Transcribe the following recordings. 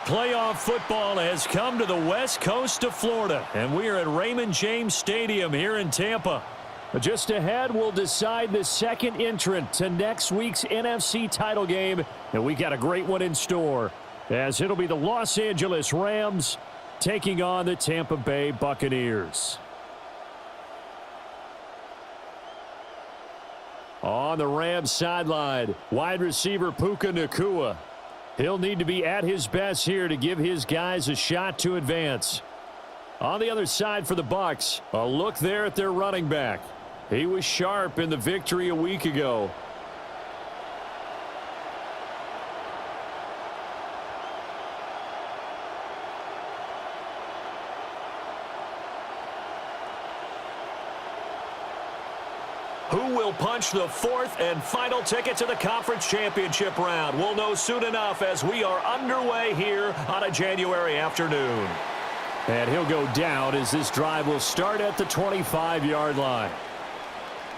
Playoff football has come to the west coast of Florida, and we are at Raymond James Stadium here in Tampa. Just ahead, we'll decide the second entrant to next week's NFC title game, and we got a great one in store, as it'll be the Los Angeles Rams taking on the Tampa Bay Buccaneers. On the Rams sideline, wide receiver Puka Nacua. He'll need to be at his best here to give his guys a shot to advance. On the other side for the Bucs, a look there at their running back. He was sharp in the victory a week ago. Who will punch the fourth and final ticket to the conference championship round? We'll know soon enough as we are underway here on a January afternoon. And he'll go down as this drive will start at the 25-yard line.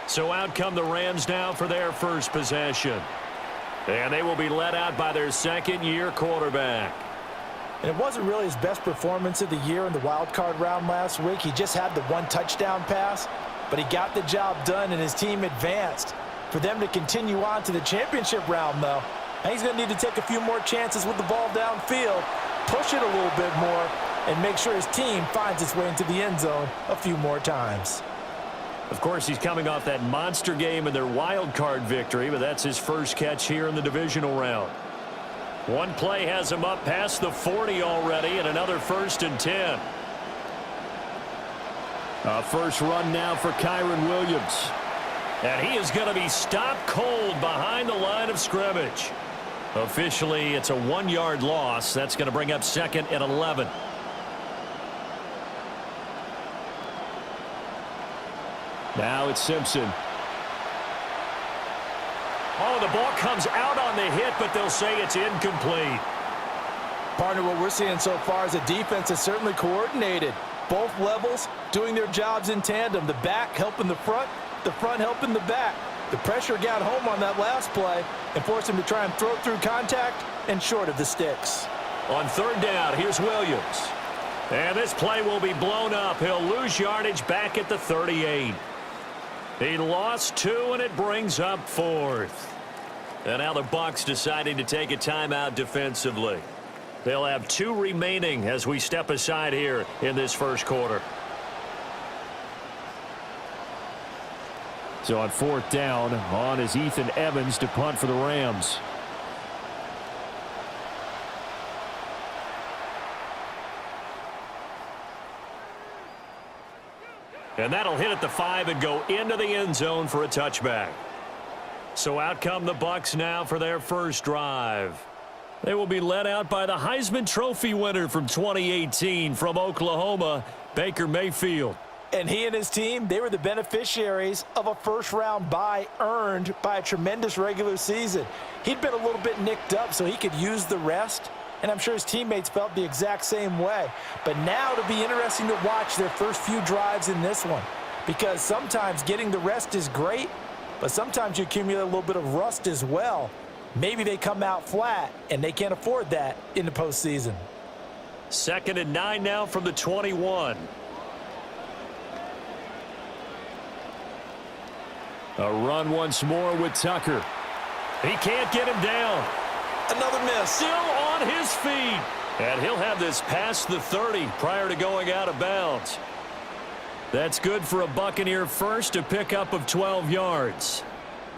So out come the Rams now for their first possession. And they will be led out by their second-year quarterback. And it wasn't really his best performance of the year in the wild card round last week. He just had the one touchdown pass. But he got the job done, and his team advanced. For them to continue on to the championship round, though, he's going to need to take a few more chances with the ball downfield, push it a little bit more, and make sure his team finds its way into the end zone a few more times. Of course, he's coming off that monster game in their wild card victory, but that's his first catch here in the divisional round. One play has him up past the 40 already, and another 1st and 10. A first run now for Kyren Williams. And he is going to be stopped cold behind the line of scrimmage. Officially, it's a 1-yard loss. That's going to bring up 2nd and 11. Now it's Simpson. Oh, the ball comes out on the hit, but they'll say it's incomplete. Partner, what we're seeing so far is the defense is certainly coordinated. Both levels doing their jobs in tandem. The back helping the front helping the back. The pressure got home on that last play and forced him to try and throw through contact and short of the sticks. On 3rd down, here's Williams. And this play will be blown up. He'll lose yardage back at the 38. He lost 2, and it brings up 4th. And now the Bucs deciding to take a timeout defensively. They'll have 2 remaining as we step aside here in this first quarter. So on 4th down, on is Ethan Evans to punt for the Rams. And that'll hit at the 5 and go into the end zone for a touchback. So out come the Bucs now for their first drive. They will be led out by the Heisman Trophy winner from 2018 from Oklahoma, Baker Mayfield. And he and his team, they were the beneficiaries of a first-round bye earned by a tremendous regular season. He'd been a little bit nicked up, so he could use the rest, and I'm sure his teammates felt the exact same way. But now it'll be interesting to watch their first few drives in this one, because sometimes getting the rest is great, but sometimes you accumulate a little bit of rust as well. Maybe they come out flat, and they can't afford that in the postseason. 2nd and 9 now from the 21. A run once more with Tucker. He can't get him down. Another miss. Still on his feet. And he'll have this past the 30 prior to going out of bounds. That's good for a Buccaneer first, a pickup of 12 yards.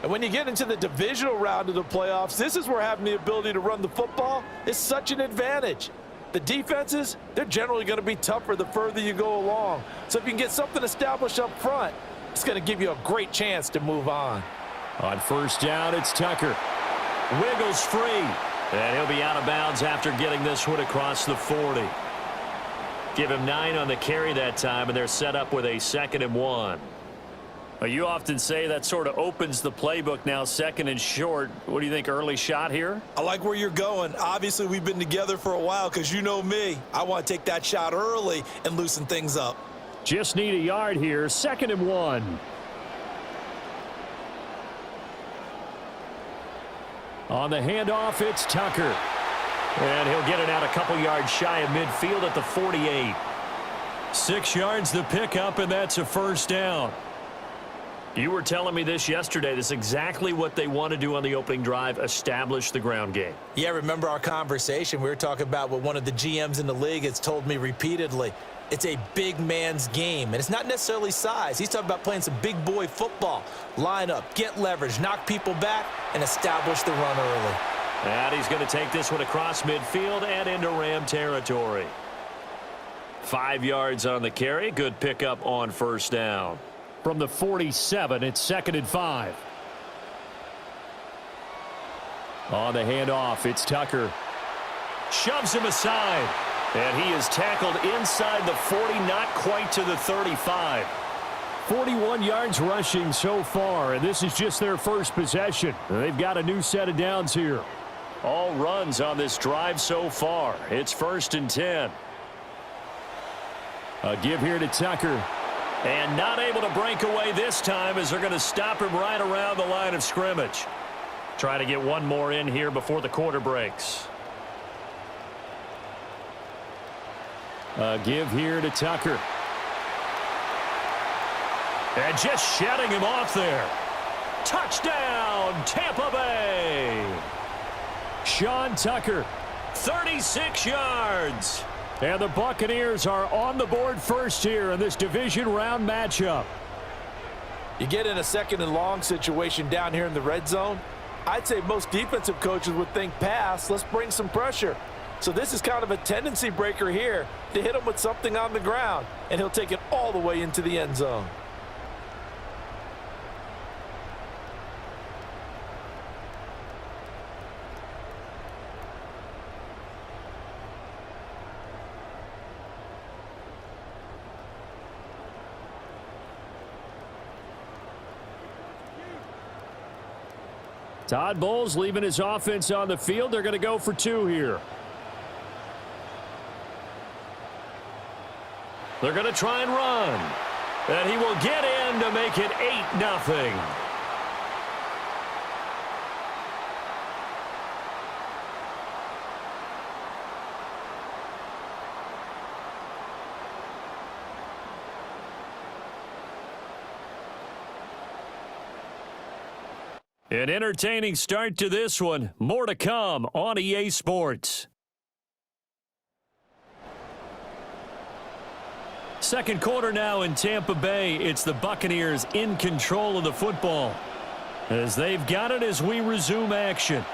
And when you get into the divisional round of the playoffs, this is where having the ability to run the football is such an advantage. The defenses, they're generally going to be tougher the further you go along. So if you can get something established up front, it's going to give you a great chance to move on. On 1st down, it's Tucker. Wiggles free. And he'll be out of bounds after getting this one across the 40. Give him 9 on the carry that time, and they're set up with a 2nd and 1. You often say that sort of opens the playbook now, 2nd and short. What do you think, early shot here? I like where you're going. Obviously, we've been together for a while because you know me. I want to take that shot early and loosen things up. Just need a yard here, 2nd and 1. On the handoff, it's Tucker. And he'll get it out a couple yards shy of midfield at the 48. 6 yards the pickup, and that's a first down. You were telling me this yesterday. This is exactly what they want to do on the opening drive, establish the ground game. Yeah, remember our conversation? We were talking about what one of the GMs in the league has told me repeatedly. It's a big man's game, and it's not necessarily size. He's talking about playing some big boy football. Line up, get leverage, knock people back, and establish the run early. And he's going to take this one across midfield and into Ram territory. 5 yards on the carry. Good pickup on first down. From the 47, it's 2nd and 5. On the handoff, it's Tucker. Shoves him aside. And he is tackled inside the 40, not quite to the 35. 41 yards rushing so far, and this is just their first possession. They've got a new set of downs here. All runs on this drive so far. It's 1st and 10. A give here to Tucker. And not able to break away this time as they're going to stop him right around the line of scrimmage. Try to get one more in here before the quarter breaks. A give here to Tucker. And just shutting him off there. Touchdown, Tampa Bay. Sean Tucker, 36 yards. And the Buccaneers are on the board first here in this division round matchup. You get in a 2nd and long situation down here in the red zone. I'd say most defensive coaches would think pass. Let's bring some pressure. So this is kind of a tendency breaker here to hit him with something on the ground, and he'll take it all the way into the end zone. Todd Bowles leaving his offense on the field. They're going to go for 2 here. They're going to try and run. And he will get in to make it 8-0. An entertaining start to this one. More to come on EA Sports. Second quarter now in Tampa Bay. It's the Buccaneers in control of the football as they've got it as we resume action.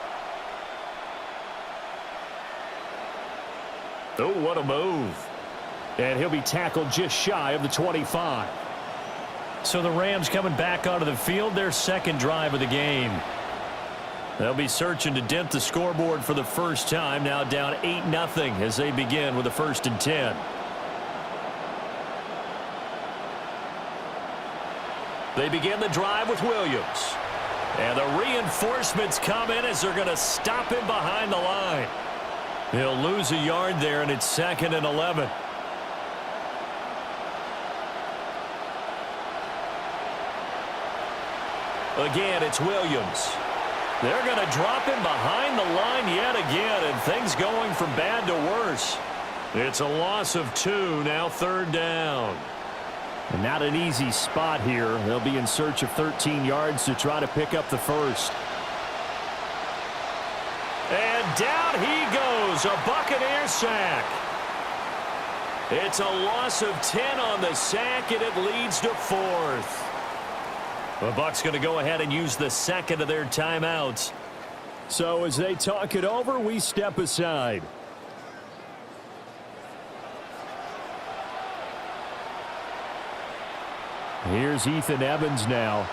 Oh, what a move. And he'll be tackled just shy of the 25. So the Rams coming back onto the field, their second drive of the game. They'll be searching to dent the scoreboard for the first time, now down 8-0 as they begin with a 1st and 10. They begin the drive with Williams. And the reinforcements come in as they're going to stop him behind the line. He'll lose a yard there, and it's 2nd and 11. Again, it's Williams. They're going to drop him behind the line yet again, and things going from bad to worse. It's a loss of 2, now 3rd down. And not an easy spot here. They'll be in search of 13 yards to try to pick up the first. And down he goes, a Buccaneer sack. It's a loss of 10 on the sack, and it leads to 4th. The Bucs going to go ahead and use the second of their timeouts. So as they talk it over, we step aside. Here's Ethan Evans now.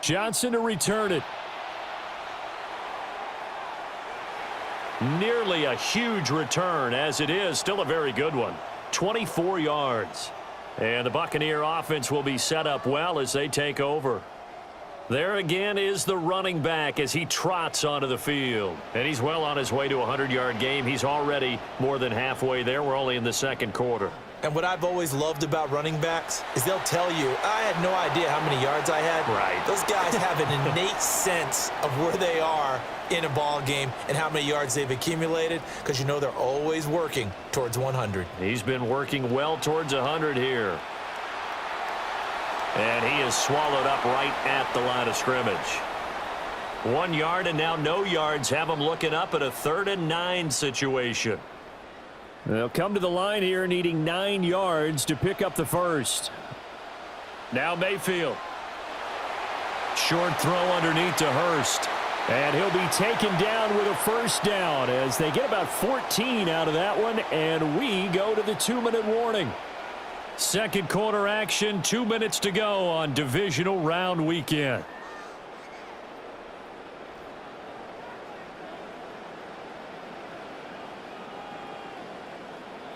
Johnson to return it. Nearly a huge return, as it is still a very good one. 24 yards. And the Buccaneer offense will be set up well as they take over. There again is the running back as he trots onto the field. And he's well on his way to a 100-yard game. He's already more than halfway there. We're only in the second quarter. And what I've always loved about running backs is they'll tell you, I had no idea how many yards I had. Right. Those guys have an innate sense of where they are in a ball game and how many yards they've accumulated, because you know they're always working towards 100. He's been working well towards 100 here. And he is swallowed up right at the line of scrimmage. 1 yard and now no yards have him looking up at a 3rd and 9 situation. They'll come to the line here needing 9 yards to pick up the first. Now Mayfield. Short throw underneath to Hurst. And he'll be taken down with a first down as they get about 14 out of that one, and we go to the 2-minute warning. Second quarter action, 2 minutes to go on divisional round weekend.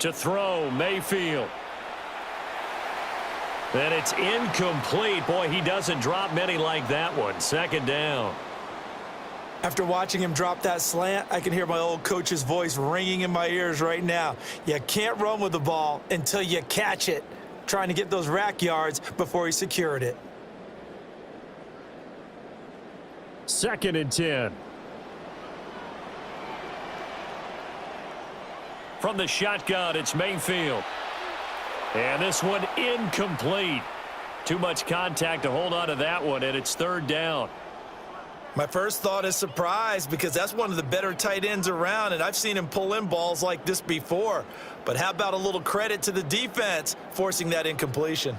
To throw, Mayfield. And it's incomplete. Boy, he doesn't drop many like that one. Second down. After watching him drop that slant, I can hear my old coach's voice ringing in my ears right now. You can't run with the ball until you catch it, trying to get those rack yards before he secured it. 2nd and 10. From the shotgun, it's Mayfield. And this one incomplete. Too much contact to hold on to that one, and it's 3rd down. My first thought is surprise, because that's one of the better tight ends around, and I've seen him pull in balls like this before. But how about a little credit to the defense forcing that incompletion?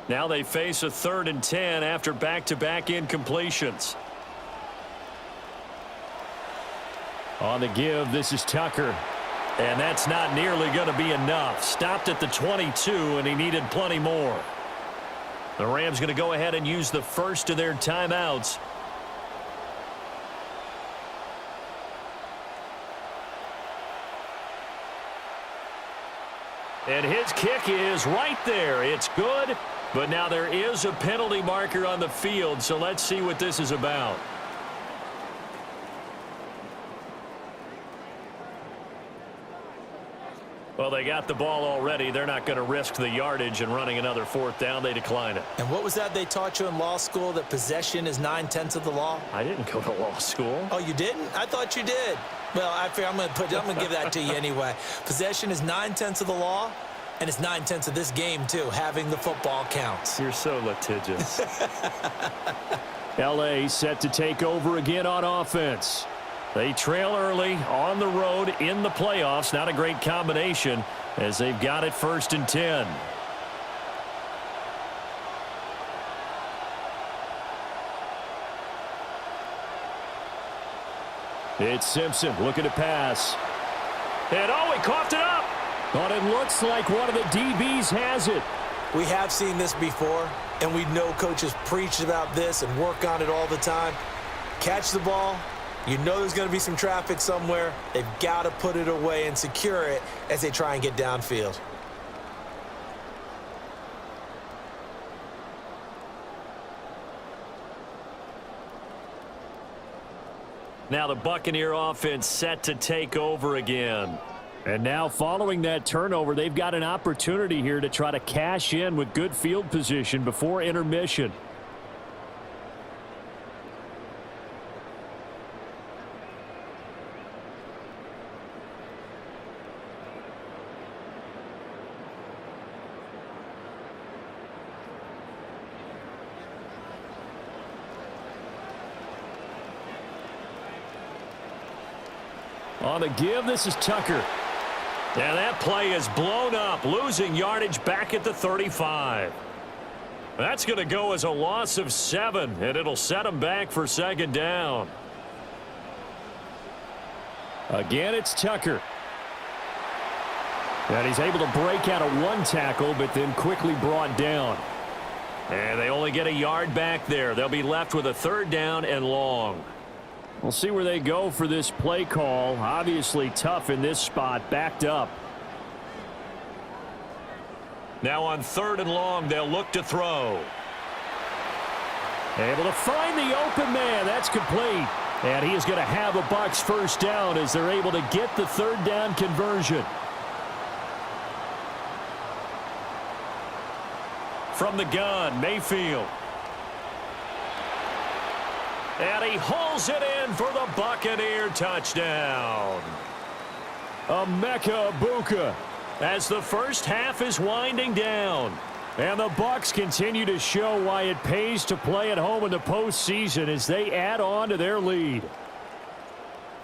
Now they face a 3rd and 10 after back-to-back incompletions. On the give, this is Tucker. And that's not nearly going to be enough. Stopped at the 22, and he needed plenty more. The Rams going to go ahead and use the first of their timeouts. And his kick is right there. It's good, but now there is a penalty marker on the field, so let's see what this is about. Well, they got the ball already. They're not going to risk the yardage and running another 4th down. They decline it. And what was that they taught you in law school, that possession is 9/10 of the law? I didn't go to law school. Oh, you didn't? I thought you did. Well, I figure I'm going to give that to you anyway. Possession is 9/10 of the law, and it's 9/10 of this game, too. Having the football counts. You're so litigious. L.A. set to take over again on offense. They trail early on the road in the playoffs. Not a great combination as they've got it 1st and 10. It's Simpson looking to pass. And oh, he coughed it up. But it looks like one of the DBs has it. We have seen this before, and we know coaches preach about this and work on it all the time. Catch the ball. You know there's going to be some traffic somewhere. They've got to put it away and secure it as they try and get downfield. Now the Buccaneer offense set to take over again. And now following that turnover, they've got an opportunity here to try to cash in with good field position before intermission. On the give, this is Tucker. And that play is blown up, losing yardage back at the 35. That's going to go as a loss of 7, and it'll set them back for 2nd down. Again, it's Tucker. And he's able to break out of 1 tackle, but then quickly brought down. And they only get a yard back there. They'll be left with a 3rd down and long. We'll see where they go for this play call. Obviously tough in this spot, backed up. Now on 3rd and long, they'll look to throw. Able to find the open man. That's complete. And he is going to have a Bucs first down as they're able to get the third down conversion. From the gun, Mayfield. And he hauls it in for the Buccaneer touchdown. Emeka Egbuka as the first half is winding down. And the Bucs continue to show why it pays to play at home in the postseason as they add on to their lead.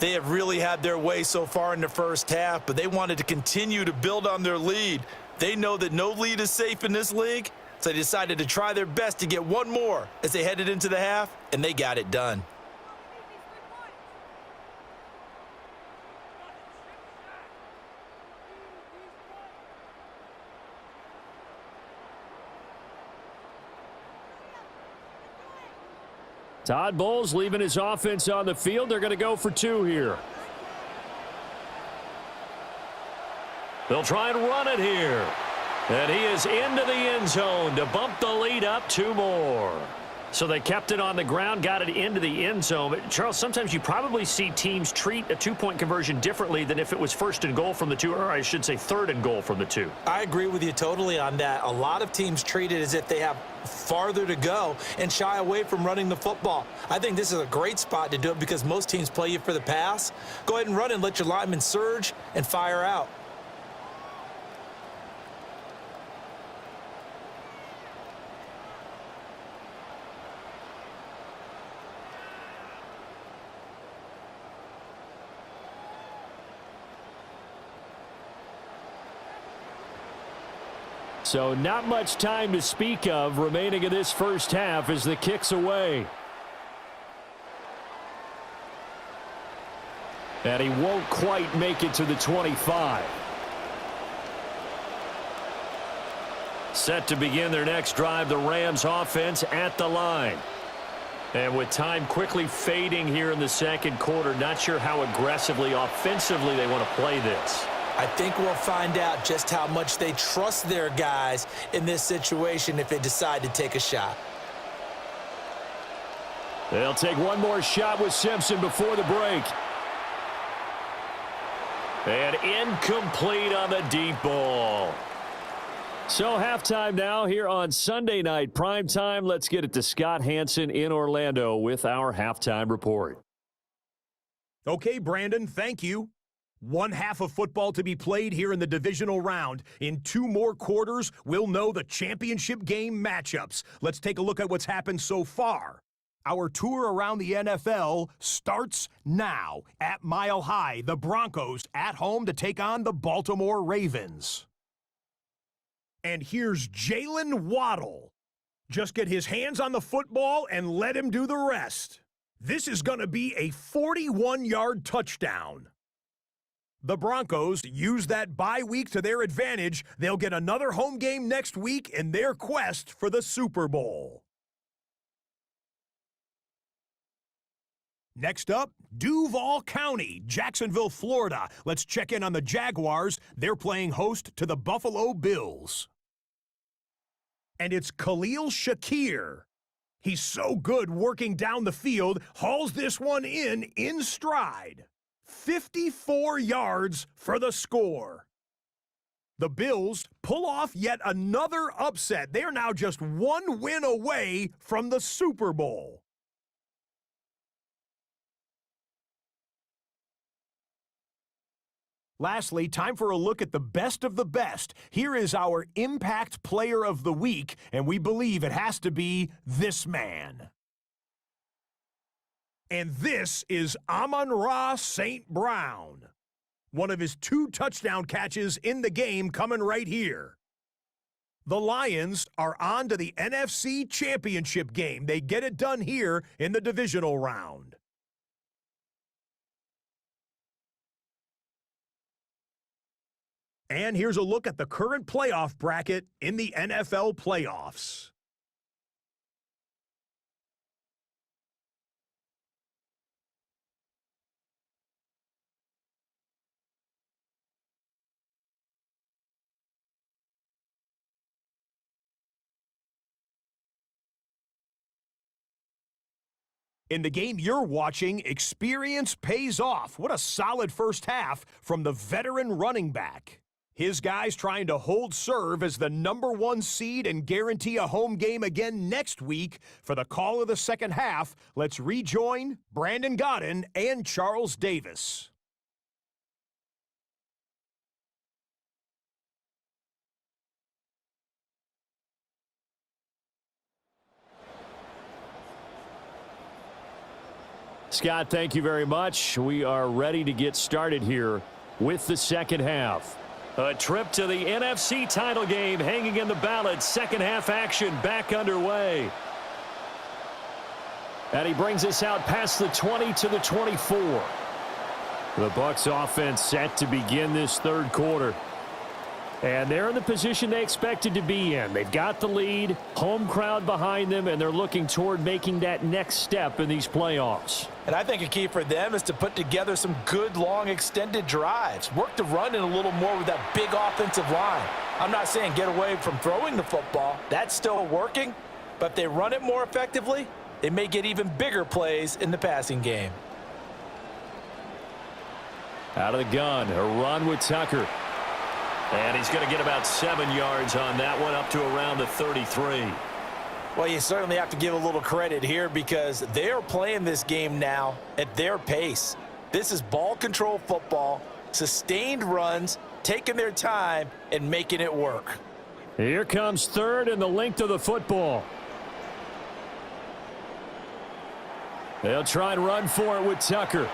They have really had their way so far in the first half, but they wanted to continue to build on their lead. They know that no lead is safe in this league, so they decided to try their best to get one more as they headed into the half, and they got it done. Todd Bowles leaving his offense on the field. They're going to go for two here. They'll try and run it here. And he is into the end zone to bump the lead up two more. So they kept it on the ground, got it into the end zone. But Charles, sometimes you probably see teams treat a two-point conversion differently than if it was first and goal from the two, or I should say third and goal from the two. I agree with you totally on that. A lot of teams treat it as if they have farther to go and shy away from running the football. I think this is a great spot to do it because most teams play you for the pass. Go ahead and run and let your linemen surge and fire out. So not much time to speak of remaining in this first half as the kick's away. And he won't quite make it to the 25. Set to begin their next drive, the Rams offense at the line. And with time quickly fading here in the second quarter, not sure how aggressively, offensively they want to play this. I think we'll find out just how much they trust their guys in this situation if they decide to take a shot. They'll take one more shot with Simpson before the break. And incomplete on the deep ball. So halftime now here on Sunday night primetime. Let's get it to Scott Hanson in Orlando with our halftime report. Okay, Brandon, thank you. One half of football to be played here in the divisional round. In two more quarters, we'll know the championship game matchups. Let's take a look at what's happened so far. Our tour around the NFL starts now. At Mile High, the Broncos at home to take on the Baltimore Ravens. And here's Jalen Waddle. Just get his hands on the football and let him do the rest. This is going to be a 41-yard touchdown. The Broncos use that bye week to their advantage. They'll get another home game next week in their quest for the Super Bowl. Next up, Duval County, Jacksonville, Florida. Let's check in on the Jaguars. They're playing host to the Buffalo Bills. And it's Khalil Shakir. He's so good working down the field, hauls this one in stride. 54 yards for the score. The Bills pull off yet another upset. They are now just one win away from the Super Bowl. Lastly, time for a look at the best of the best. Here is our Impact Player of the Week, and we believe it has to be this man. And this is Amon-Ra St. Brown. One of his 2 touchdown catches in the game coming right here. The Lions are on to the NFC Championship game. They get it done here in the divisional round. And here's a look at the current playoff bracket in the NFL playoffs. In the game you're watching, experience pays off. What a solid first half from the veteran running back. His guys trying to hold serve as the #1 seed and guarantee a home game again next week. For the call of the second half, let's rejoin Brandon Godden and Charles Davis. Scott, thank you very much. We are ready to get started here with the second half. A trip to the NFC title game hanging in the balance. Second half action back underway. And he brings us out past the 20 to the 24. The Bucs offense set to begin this third quarter. And they're in the position they expected to be in. They've got the lead, home crowd behind them, and they're looking toward making that next step in these playoffs. And I think a key for them is to put together some good, long, extended drives. Work the run in a little more with that big offensive line. I'm not saying get away from throwing the football. That's still working. But if they run it more effectively, they may get even bigger plays in the passing game. Out of the gun, a run with Tucker. And he's going to get about 7 yards on that one, up to around the 33. Well, you certainly have to give a little credit here because they are playing this game now at their pace. This is ball control football, sustained runs, taking their time and making it work. Here comes third and the length of the football. They'll try and run for it with Tucker.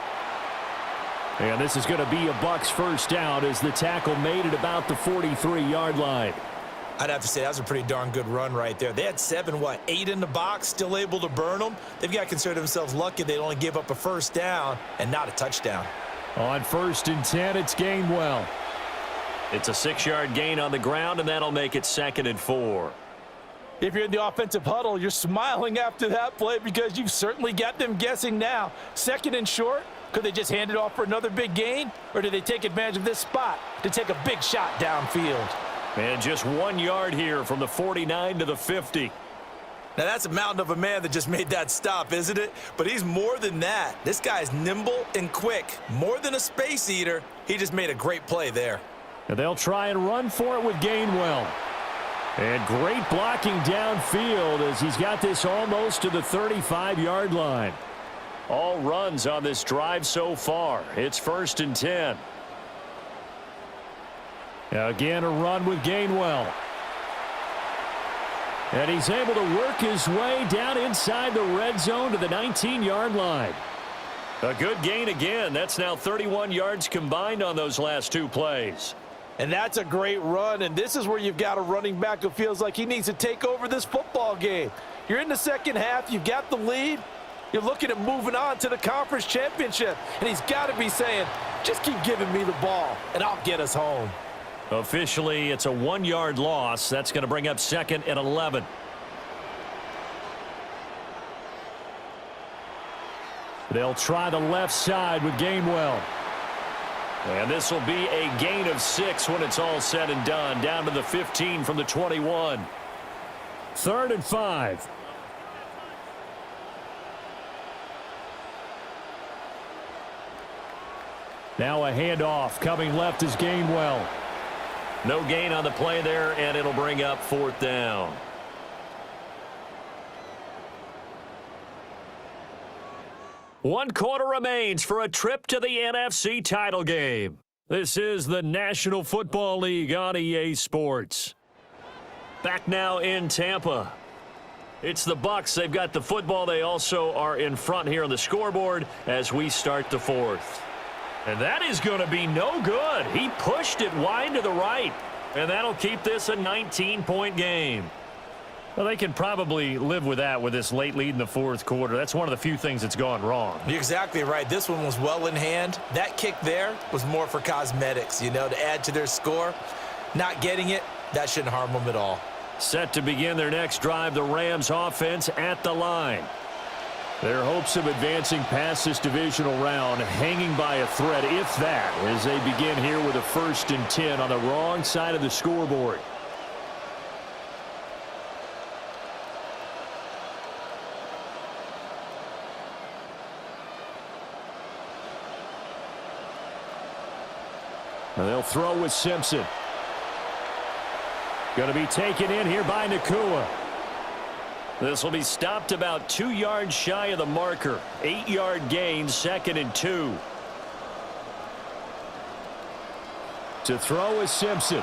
And this is going to be a Bucs first down as the tackle made it about the 43-yard line. I'd have to say that was a pretty darn good run right there. They had 8 in the box, still able to burn them. They've got to consider themselves lucky they only give up a first down and not a touchdown. On 1st and 10, it's Gainwell. It's a 6-yard gain on the ground, and that'll make it 2nd and 4. If you're in the offensive huddle, you're smiling after that play because you've certainly got them guessing now. 2nd and short. Could they just hand it off for another big gain? Or do they take advantage of this spot to take a big shot downfield? And just 1 yard here from the 49 to the 50. Now that's a mountain of a man that just made that stop, isn't it? But he's more than that. This guy's nimble and quick. More than a space eater. He just made a great play there. And they'll try and run for it with Gainwell. And great blocking downfield as he's got this almost to the 35-yard line. All runs on this drive so far. It's 1st and 10. Again, a run with Gainwell. And he's able to work his way down inside the red zone to the 19-yard line. A good gain again. That's now 31 yards combined on those last 2 plays. And that's a great run, and this is where you've got a running back who feels like he needs to take over this football game. You're in the second half. You've got the lead. You're looking at moving on to the conference championship. And he's got to be saying, just keep giving me the ball, and I'll get us home. Officially, it's a 1-yard loss. That's going to bring up 2nd and 11. They'll try the left side with Gainwell. And this will be a gain of 6 when it's all said and done. Down to the 15 from the 21. 3rd and 5. Now a handoff. Coming left is Gainwell. No gain on the play there, and it'll bring up 4th down. One quarter remains for a trip to the NFC title game. This is the National Football League on EA Sports. Back now in Tampa. It's the Bucs. They've got the football. They also are in front here on the scoreboard as we start the 4th. And that is going to be no good. He pushed it wide to the right. And that'll keep this a 19-point game. Well, they can probably live with that with this late lead in the 4th quarter. That's one of the few things that's gone wrong. You're exactly right. This one was well in hand. That kick there was more for cosmetics, to add to their score. Not getting it, that shouldn't harm them at all. Set to begin their next drive, the Rams offense at the line. Their hopes of advancing past this divisional round hanging by a thread, if that, as they begin here with a 1st and 10 on the wrong side of the scoreboard. And they'll throw with Simpson. Going to be taken in here by Nakua. This will be stopped about 2 yards shy of the marker. 8-yard gain, 2nd and 2. To throw is Simpson.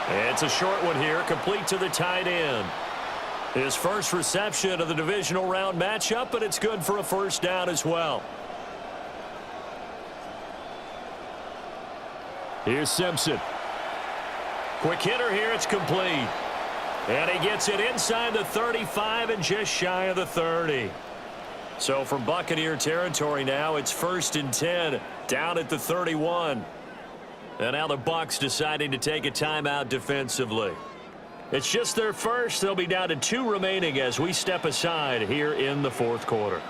It's a short one here, complete to the tight end. His first reception of the divisional round matchup, but it's good for a first down as well. Here's Simpson. Quick hitter here, it's complete. And he gets it inside the 35 and just shy of the 30. So from Buccaneer territory now, it's 1st and 10, down at the 31. And now the Bucs deciding to take a timeout defensively. It's just their first. They'll be down to 2 remaining as we step aside here in the 4th quarter.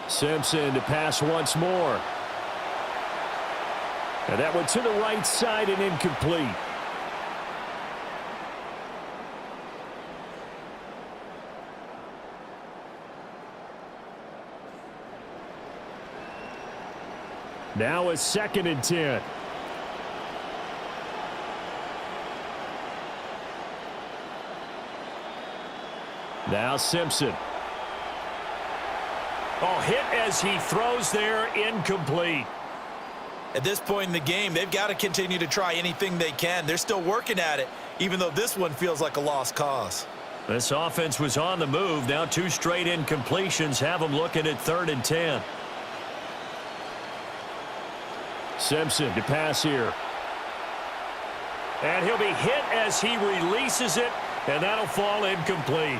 Simpson to pass once more. And that one to the right side and incomplete. Now a 2nd and 10. Now Simpson. Oh, hit as he throws there, incomplete. At this point in the game, they've got to continue to try anything they can. They're still working at it, even though this one feels like a lost cause. This offense was on the move. Now 2 straight incompletions have them looking at 3rd and 10. Simpson to pass here. And he'll be hit as he releases it, and that'll fall incomplete.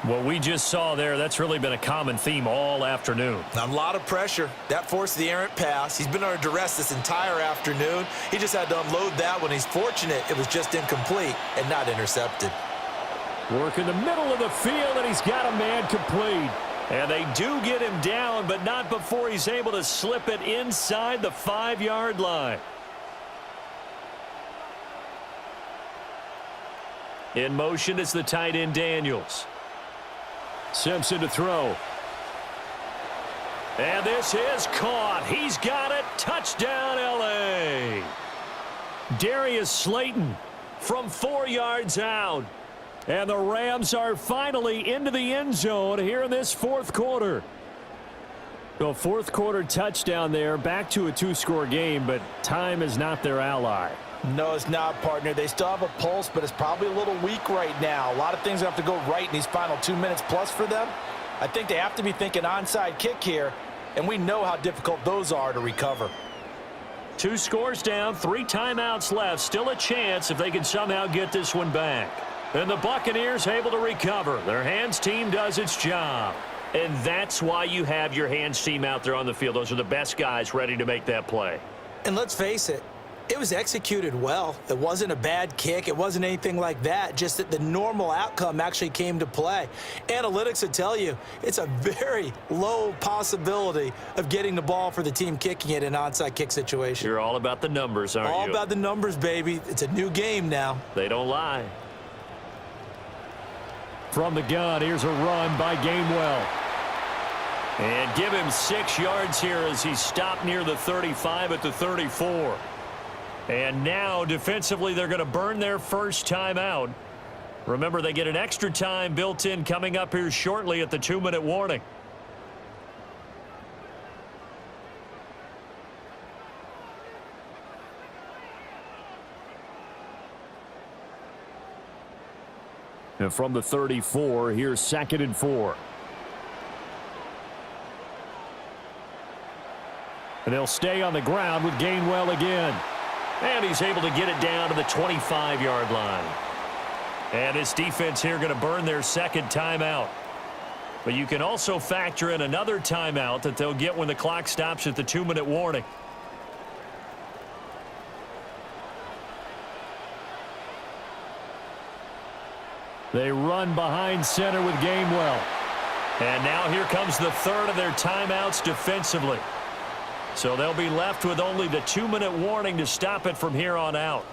What we just saw there, that's really been a common theme all afternoon. A lot of pressure. That forced the errant pass. He's been under duress this entire afternoon. He just had to unload that one. He's fortunate it was just incomplete and not intercepted. Work in the middle of the field, and he's got a man complete. And they do get him down, but not before he's able to slip it inside the 5-yard line. In motion is the tight end Daniels. Simpson to throw. And this is caught. He's got it. Touchdown, L.A. Darius Slayton from 4 yards out. And the Rams are finally into the end zone here in this 4th quarter. So 4th quarter touchdown there, back to a 2-score game, but time is not their ally. No, it's not, partner. They still have a pulse, but it's probably a little weak right now. A lot of things have to go right in these final 2 minutes plus for them. I think they have to be thinking onside kick here, and we know how difficult those are to recover. 2 scores down, 3 timeouts left. Still a chance if they can somehow get this one back. And the Buccaneers able to recover. Their hands team does its job. And that's why you have your hands team out there on the field. Those are the best guys ready to make that play. And let's face it, it was executed well. It wasn't a bad kick. It wasn't anything like that. Just that the normal outcome actually came to play. Analytics would tell you it's a very low possibility of getting the ball for the team kicking it in an onside kick situation. You're all about the numbers, aren't you? All about the numbers, baby. It's a new game now. They don't lie. From the gun, here's a run by Gainwell. And give him 6 yards here as he's stopped near the 35 at the 34. And now, defensively, they're going to burn their first timeout. Remember, they get an extra time built in coming up here shortly at the 2-minute warning. And from the 34, here's 2nd and 4. And they'll stay on the ground with Gainwell again. And he's able to get it down to the 25-yard line. And this defense here going to burn their 2nd timeout. But you can also factor in another timeout that they'll get when the clock stops at the 2-minute warning. They run behind center with Gainwell. And now here comes the 3rd of their timeouts defensively. So they'll be left with only the 2-minute warning to stop it from here on out.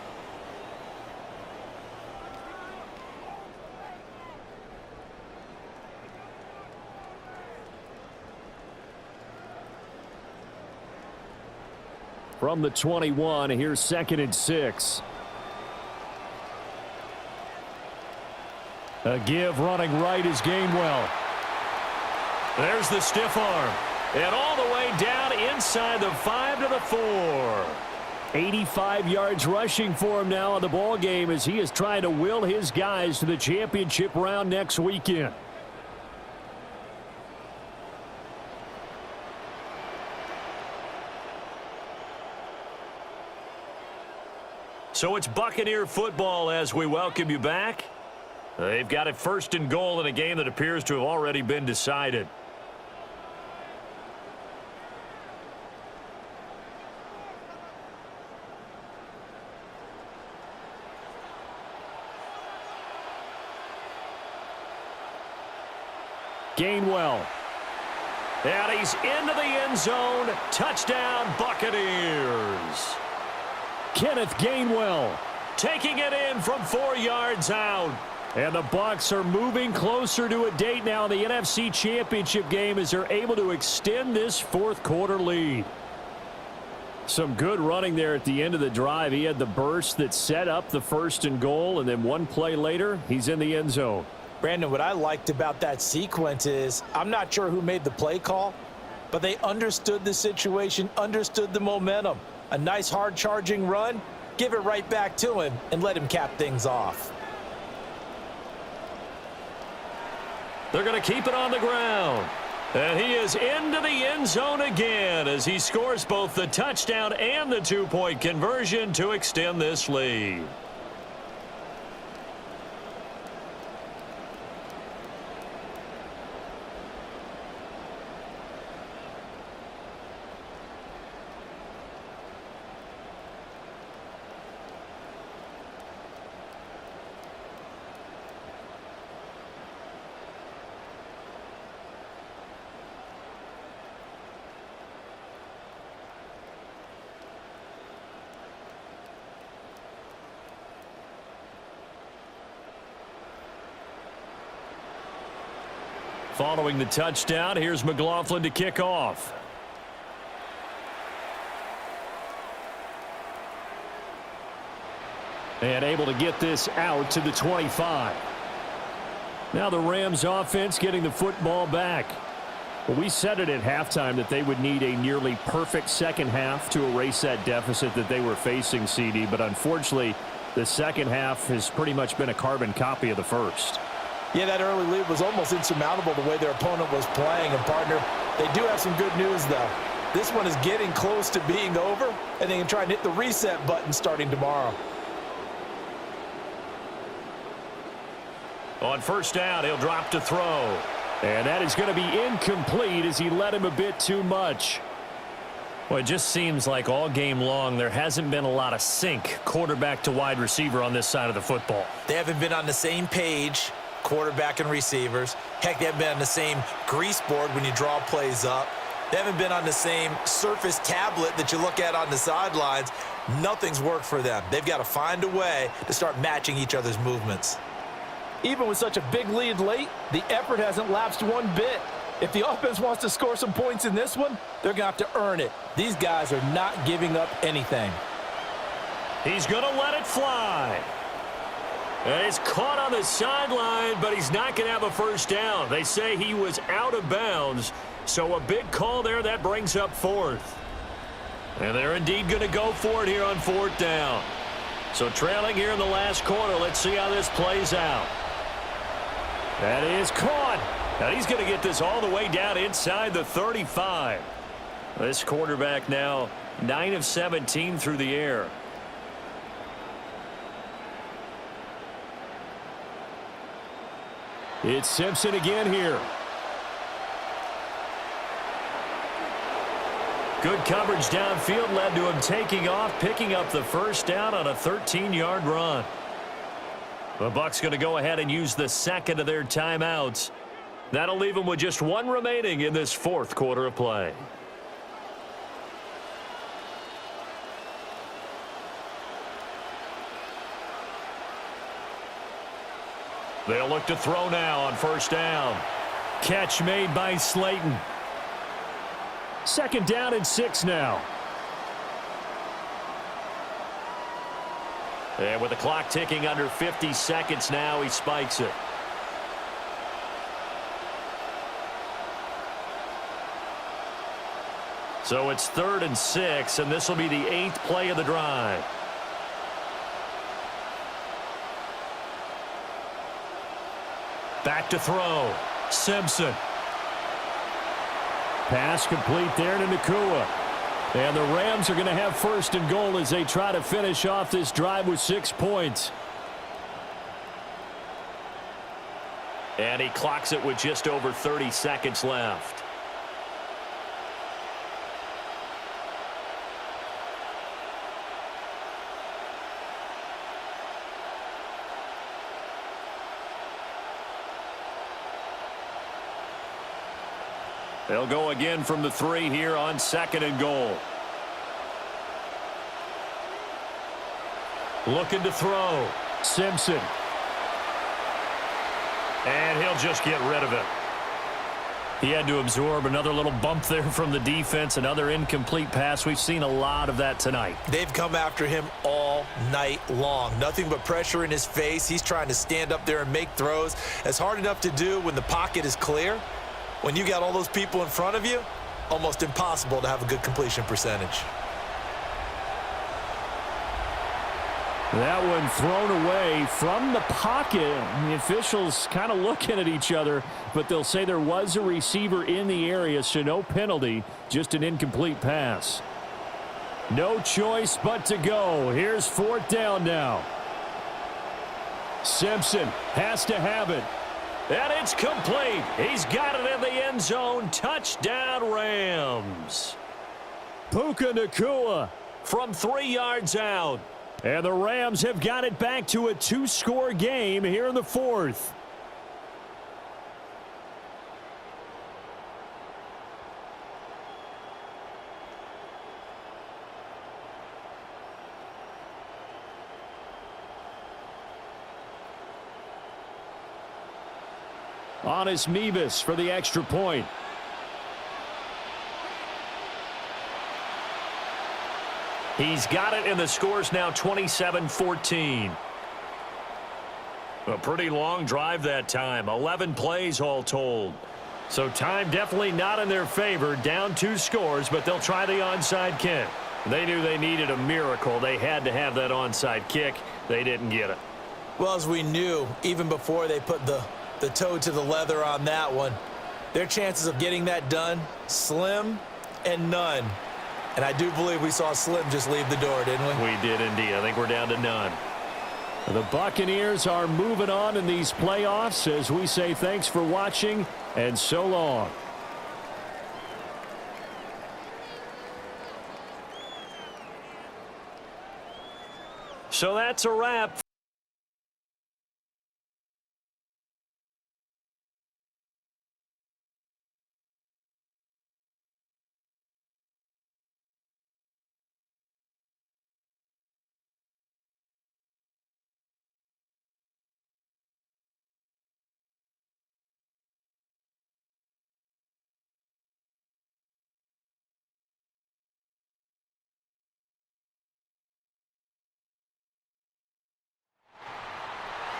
from the 21. Here's 2nd and 6. A give running right is Gainwell. There's the stiff arm. And all the way down inside the 5 to the 4. 85 yards rushing for him now in the ball game as he is trying to will his guys to the championship round next weekend. So it's Buccaneer football as we welcome you back. They've got it 1st and goal in a game that appears to have already been decided. Gainwell. And he's into the end zone. Touchdown, Buccaneers. Kenneth Gainwell taking it in from 4 yards out. And the Bucs are moving closer to a date now in the NFC Championship game as they're able to extend this 4th quarter lead. Some good running there at the end of the drive. He had the burst that set up the 1st and goal, and then one play later, he's in the end zone. Brandon, what I liked about that sequence is I'm not sure who made the play call, but they understood the situation, understood the momentum. A nice hard-charging run, give it right back to him, and let him cap things off. They're going to keep it on the ground. And he is into the end zone again as he scores both the touchdown and the 2-point conversion to extend this lead. Following the touchdown, here's McLaughlin to kick off. And able to get this out to the 25. Now the Rams offense getting the football back. Well, we said it at halftime that they would need a nearly perfect second half to erase that deficit that they were facing, CD. But unfortunately, the second half has pretty much been a carbon copy of the first. Yeah, that early lead was almost insurmountable the way their opponent was playing. And, partner, they do have some good news, though. This one is getting close to being over, and they can try and hit the reset button starting tomorrow. On 1st down, he'll drop to throw. And that is going to be incomplete as he led him a bit too much. Well, it just seems like all game long there hasn't been a lot of sync quarterback to wide receiver on this side of the football. They haven't been on the same page, quarterback and receivers. Heck, they haven't been on the same grease board when you draw plays up. They haven't been on the same surface tablet that you look at on the sidelines. Nothing's worked for them. They've got to find a way to start matching each other's movements. Even with such a big lead late, the effort hasn't lapsed one bit. If the offense wants to score some points in this one, they're going to have to earn it. These guys are not giving up anything. He's going to let it fly. And it's caught on the sideline, but he's not going to have a first down. They say he was out of bounds, so a big call there that brings up 4th. And they're indeed going to go for it here on 4th down. So trailing here in the last quarter, let's see how this plays out. That is caught. And he's going to get this all the way down inside the 35. This quarterback now 9 of 17 through the air. It's Simpson again here. Good coverage downfield led to him taking off, picking up the first down on a 13-yard run. The Bucs going to go ahead and use the second of their timeouts. That'll leave them with just one remaining in this 4th quarter of play. They'll look to throw now on 1st down. Catch made by Slayton. 2nd down and 6 now. And with the clock ticking under 50 seconds now, he spikes it. So it's 3rd and 6, and this will be the 8th play of the drive. Back to throw. Simpson. Pass complete there to Nakua. And the Rams are going to have 1st and goal as they try to finish off this drive with 6 points. And he clocks it with just over 30 seconds left. They'll go again from the 3 here on 2nd and goal. Looking to throw. Simpson. And he'll just get rid of it. He had to absorb another little bump there from the defense, another incomplete pass. We've seen a lot of that tonight. They've come after him all night long. Nothing but pressure in his face. He's trying to stand up there and make throws. It's hard enough to do when the pocket is clear. When you got all those people in front of you, almost impossible to have a good completion percentage. That one thrown away from the pocket. The officials kind of looking at each other, but they'll say there was a receiver in the area, so no penalty, just an incomplete pass. No choice but to go. Here's 4th down now. Simpson has to have it. And it's complete. He's got it in the end zone. Touchdown, Rams. Puka Nakua from 3 yards out. And the Rams have got it back to a 2-score game here in the 4th. Honest Mevis for the extra point. He's got it, and the score's now 27-14. A pretty long drive that time. 11 plays all told. So time definitely not in their favor. Down 2 scores, but they'll try the onside kick. They knew they needed a miracle. They had to have that onside kick. They didn't get it. Well, as we knew, even before they put the toe to the leather on that one, their chances of getting that done, slim and none. And I do believe we saw Slim just leave the door, didn't we? We did indeed. I think we're down to none. The Buccaneers are moving on in these playoffs as we say thanks for watching and so long. So that's a wrap.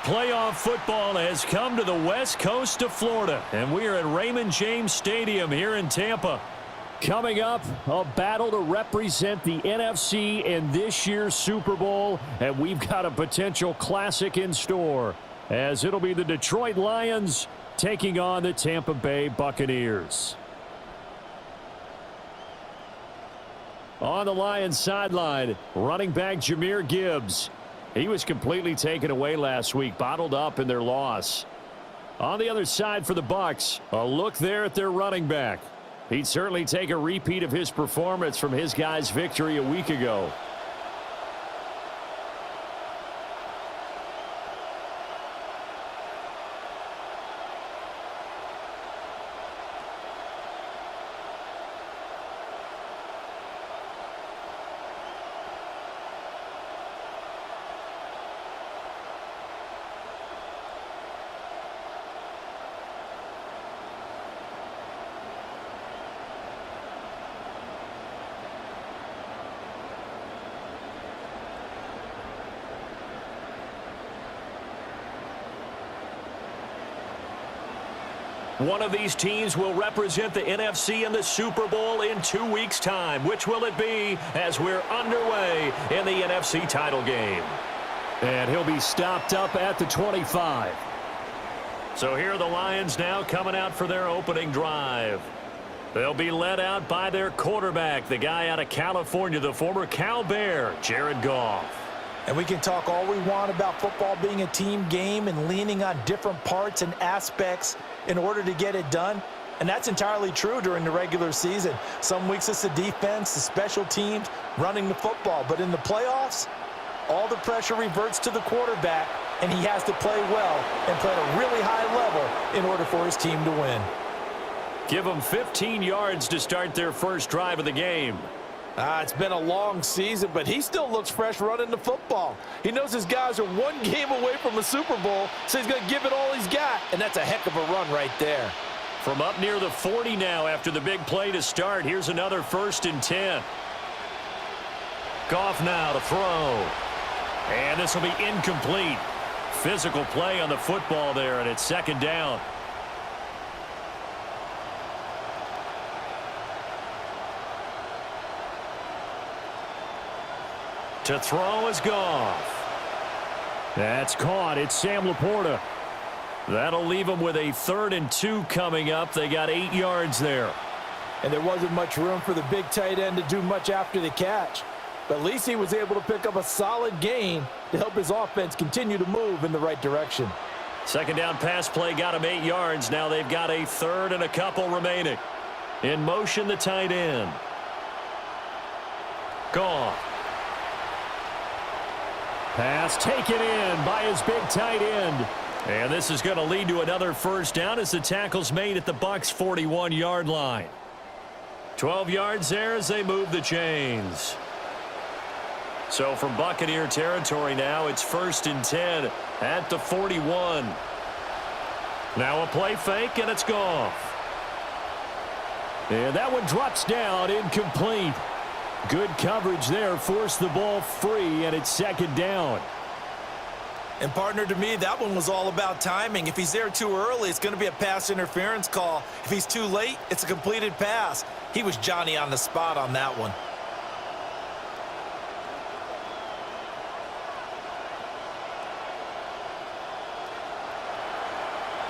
Playoff football has come to the west coast of Florida, and we are at Raymond James Stadium here in Tampa. Coming up, a battle to represent the NFC in this year's Super Bowl, and we've got a potential classic in store, as it'll be the Detroit Lions taking on the Tampa Bay Buccaneers. On the Lions sideline, running back Jahmyr Gibbs. He was completely taken away last week, bottled up in their loss. On the other side for the Bucs, a look there at their running back. He'd certainly take a repeat of his performance from his guys' victory a week ago. One of these teams will represent the NFC in the Super Bowl in 2 weeks' time. Which will it be as we're underway in the NFC title game? And he'll be stopped up at the 25. So here are the Lions now coming out for their opening drive. They'll be led out by their quarterback, the guy out of California, the former Cal Bear, Jared Goff. And we can talk all we want about football being a team game and leaning on different parts and aspects in order to get it done. And that's entirely true during the regular season. Some weeks it's the defense, the special teams, running the football. But in the playoffs, all the pressure reverts to the quarterback, and he has to play well and play at a really high level in order for his team to win. Give them 15 yards to start their first drive of the game. It's been a long season, but he still looks fresh running the football. He knows his guys are one game away from a Super Bowl, so he's going to give it all he's got, and that's a heck of a run right there. From up near the 40 now after the big play to start, here's another 1st and 10. Goff now to throw. And this will be incomplete. Physical play on the football there, and it's 2nd down. To throw is Goff. That's caught. It's Sam Laporta. That'll leave them with a 3rd and 2 coming up. They got 8 yards there. And there wasn't much room for the big tight end to do much after the catch. But at least he was able to pick up a solid gain to help his offense continue to move in the right direction. 2nd down pass play got him 8 yards. Now they've got a 3rd and a couple remaining. In motion, the tight end. Goff. Pass taken in by his big tight end. And this is going to lead to another 1st down as the tackle's made at the Bucs 41-yard line. 12 yards there as they move the chains. So from Buccaneer territory now, it's 1st and 10 at the 41. Now a play fake, and it's Goff. And that one drops down, incomplete. Good coverage there, forced the ball free, and it's 2nd down. And partner, to me, that one was all about timing. If he's there too early, it's going to be a pass interference call. If he's too late, it's a completed pass. He was Johnny on the spot on that one.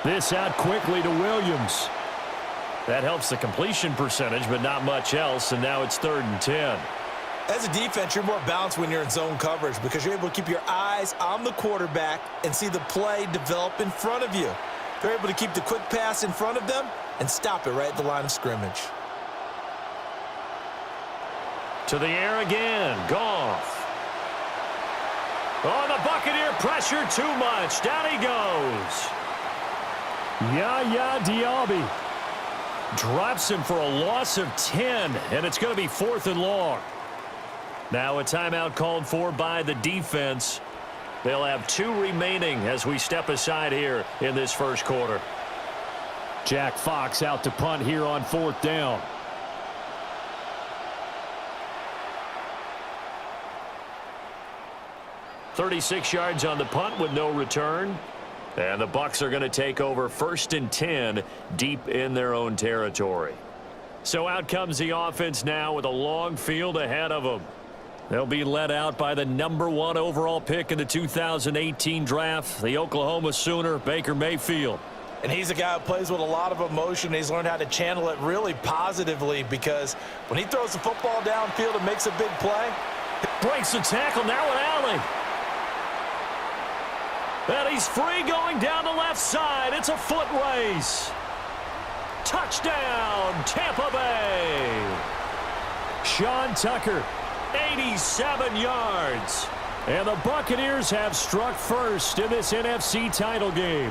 This out quickly to Williams. That helps the completion percentage, but not much else, and now it's 3rd and 10. As a defense, you're more balanced when you're in zone coverage because you're able to keep your eyes on the quarterback and see the play develop in front of you. They're able to keep the quick pass in front of them and stop it right at the line of scrimmage. To the air again, Goff. Oh, the Buccaneer pressure too much. Down he goes. Yaya Diaby drops him for a loss of 10, and it's going to be 4th and long. Now a timeout called for by the defense. They'll have 2 remaining as we step aside here in this 1st quarter. Jack Fox out to punt here on 4th down. .36 yards on the punt with no return. And the Bucs are going to take over 1st and 10 deep in their own territory. So out comes the offense now with a long field ahead of them. They'll be led out by the #1 overall pick in the 2018 draft, the Oklahoma Sooner, Baker Mayfield. And he's a guy who plays with a lot of emotion. He's learned how to channel it really positively because when he throws the football downfield and makes a big play. Breaks the tackle, now an alley. And he's free going down the left side. It's a foot race. Touchdown, Tampa Bay. Sean Tucker. 87 yards. And the Buccaneers have struck first in this NFC title game.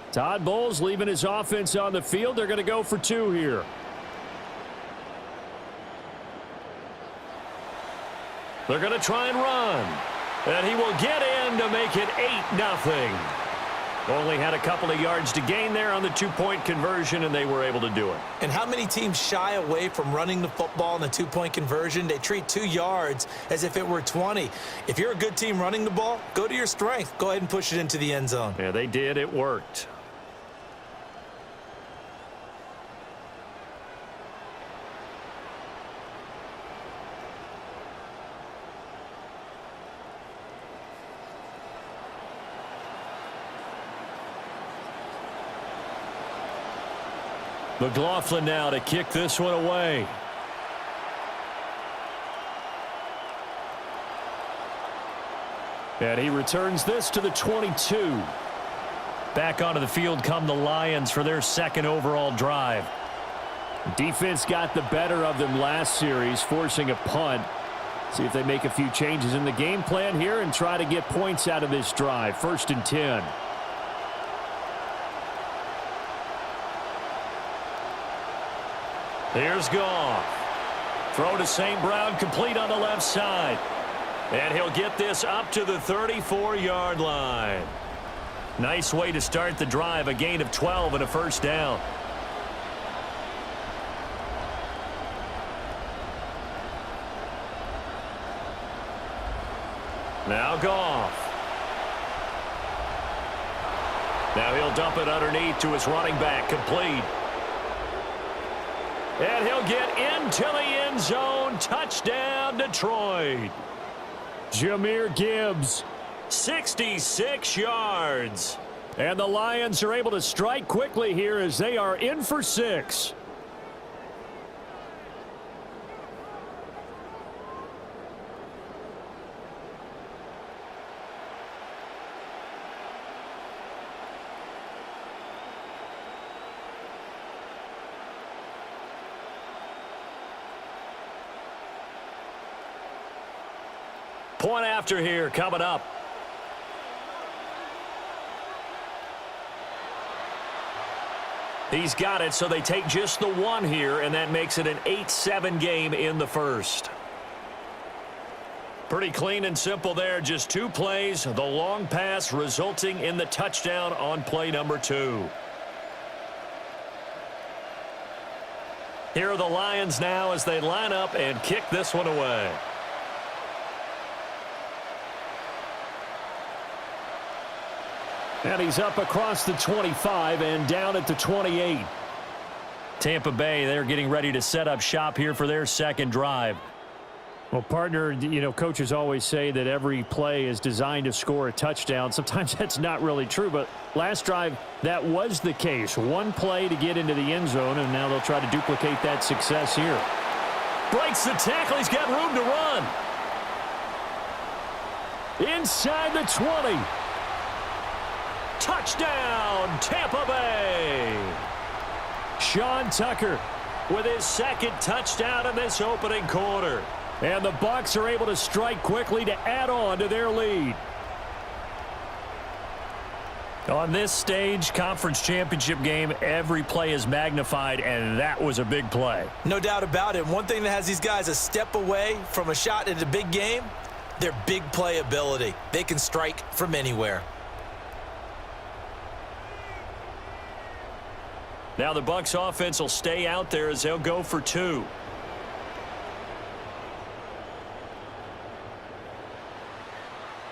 Todd Bowles leaving his offense on the field. They're going to go for 2 here. They're going to try and run. And he will get in to make it 8-0. Only had a couple of yards to gain there on the two-point conversion, and they were able to do it. And how many teams shy away from running the football in the two-point conversion? They treat 2 yards as if it were 20. If you're a good team running the ball, go to your strength. Go ahead and push it into the end zone. Yeah, they did. It worked. McLaughlin now to kick this one away. And he returns this to the 22. Back onto the field come the Lions for their second overall drive. Defense got the better of them last series, forcing a punt. See if they make a few changes in the game plan here and try to get points out of this drive. 1st and 10. Here's Goff. Throw to St. Brown, complete on the left side. And he'll get this up to the 34-yard line. Nice way to start the drive, a gain of 12 and a first down. Now Goff. Now he'll dump it underneath to his running back, complete. And he'll get into the end zone. Touchdown, Detroit. Jahmyr Gibbs. 66 yards. And the Lions are able to strike quickly here as they are in for 6. Point after here coming up. He's got it, so they take just the one here, and that makes it an 8-7 game in the first. Pretty clean and simple there. Just 2 plays. The long pass resulting in the touchdown on play number 2. Here are the Lions now as they line up and kick this one away. And he's up across the 25 and down at the 28. Tampa Bay, they're getting ready to set up shop here for their second drive. Well, partner, you know, coaches always say that every play is designed to score a touchdown. Sometimes that's not really true, but last drive, that was the case. 1 play to get into the end zone, and now they'll try to duplicate that success here. Breaks the tackle. He's got room to run. Inside the 20. Touchdown, Tampa Bay. Sean Tucker with his second touchdown in this opening quarter. And the Bucs are able to strike quickly to add on to their lead. On this stage, conference championship game, every play is magnified, and that was a big play. No doubt about it. One thing that has these guys a step away from a shot at a big game, their big play ability. They can strike from anywhere. Now the Bucs offense will stay out there as they'll go for 2.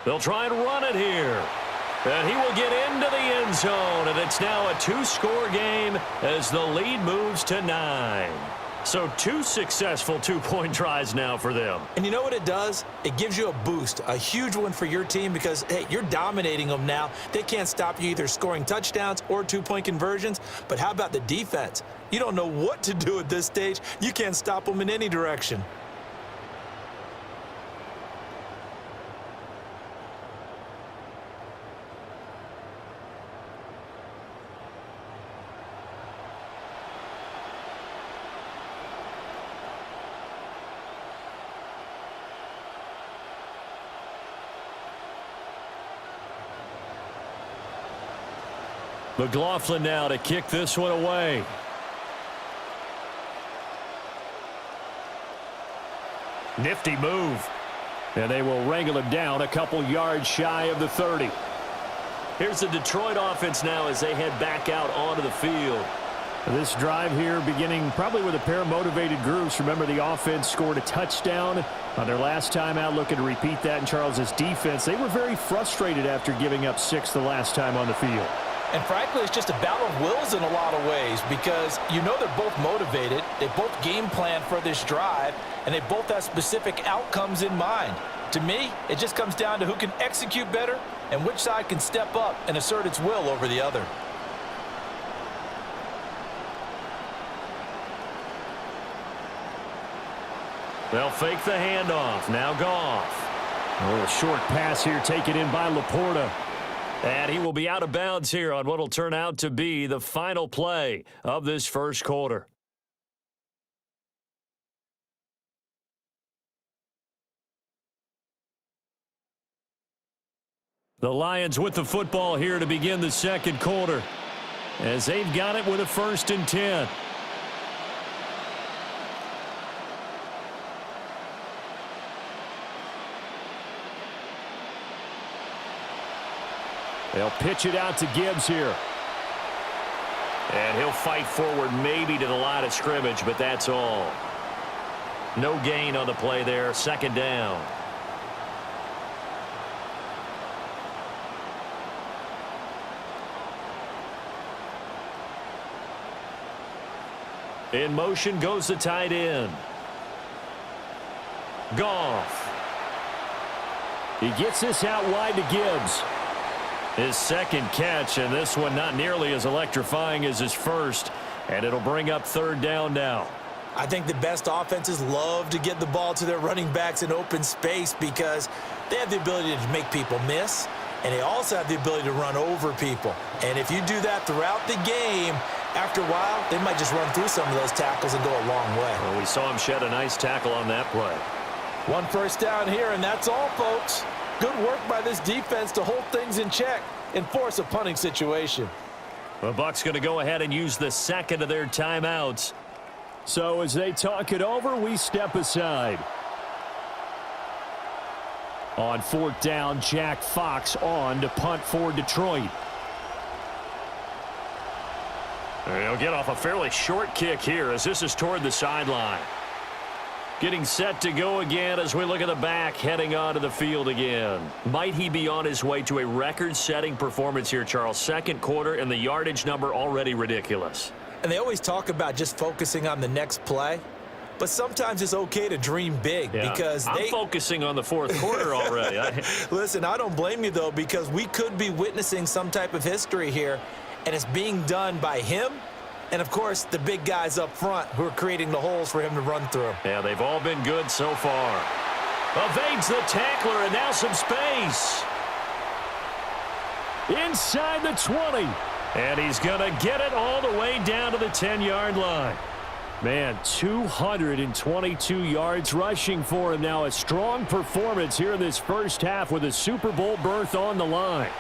They'll try and run it here. And he will get into the end zone, and it's now a 2-score game as the lead moves to 9. So 2 successful 2-point tries now for them. And you know what it does? It gives you a boost, a huge one for your team because, hey, you're dominating them now. They can't stop you either scoring touchdowns or 2-point conversions. But how about the defense? You don't know what to do at this stage. You can't stop them in any direction. McLaughlin now to kick this one away. Nifty move. And they will wrangle him down a couple yards shy of the 30. Here's the Detroit offense now as they head back out onto the field. This drive here beginning probably with a pair of motivated groups. Remember, the offense scored a touchdown on their last time out, looking to repeat that in Charles's defense. They were very frustrated after giving up 6 the last time on the field. And frankly, it's just a battle of wills in a lot of ways because you know they're both motivated. They both game plan for this drive, and they both have specific outcomes in mind. To me, it just comes down to who can execute better and which side can step up and assert its will over the other. They'll fake the handoff. Now Goff. A little short pass here taken in by Laporta. And he will be out of bounds here on what will turn out to be the final play of this first quarter. The Lions with the football here to begin the second quarter, as they've got it with a 1st and 10. They'll pitch it out to Gibbs here. And he'll fight forward maybe to the line of scrimmage, but that's all. No gain on the play there. 2nd down. In motion goes the tight end. Goff. He gets this out wide to Gibbs. His 2nd catch, and this one not nearly as electrifying as his first. And it'll bring up 3rd down now. I think the best offenses love to get the ball to their running backs in open space because they have the ability to make people miss, and they also have the ability to run over people. And if you do that throughout the game, after a while, they might just run through some of those tackles and go a long way. Well, we saw him shed a nice tackle on that play. 1 first down here, and that's all, folks. Good work by this defense to hold things in check and force a punting situation. The Bucs going to go ahead and use the 2nd of their timeouts. So as they talk it over, we step aside. On 4th down, Jack Fox on to punt for Detroit. He'll get off a fairly short kick here as this is toward the sideline. Getting set to go again as we look at the back heading onto the field again. Might he be on his way to a record-setting performance here, Charles? 2nd quarter and the yardage number already ridiculous. And they always talk about just focusing on the next play. But sometimes it's okay to dream big because I'm focusing on the 4th quarter already. Listen, I don't blame you, though, because we could be witnessing some type of history here, and it's being done by him and, of course, the big guys up front who are creating the holes for him to run through. Yeah, they've all been good so far. Evades the tackler, and now some space. Inside the 20. And he's going to get it all the way down to the 10-yard line. Man, 222 yards rushing for him now. A strong performance here in this first half with a Super Bowl berth on the line.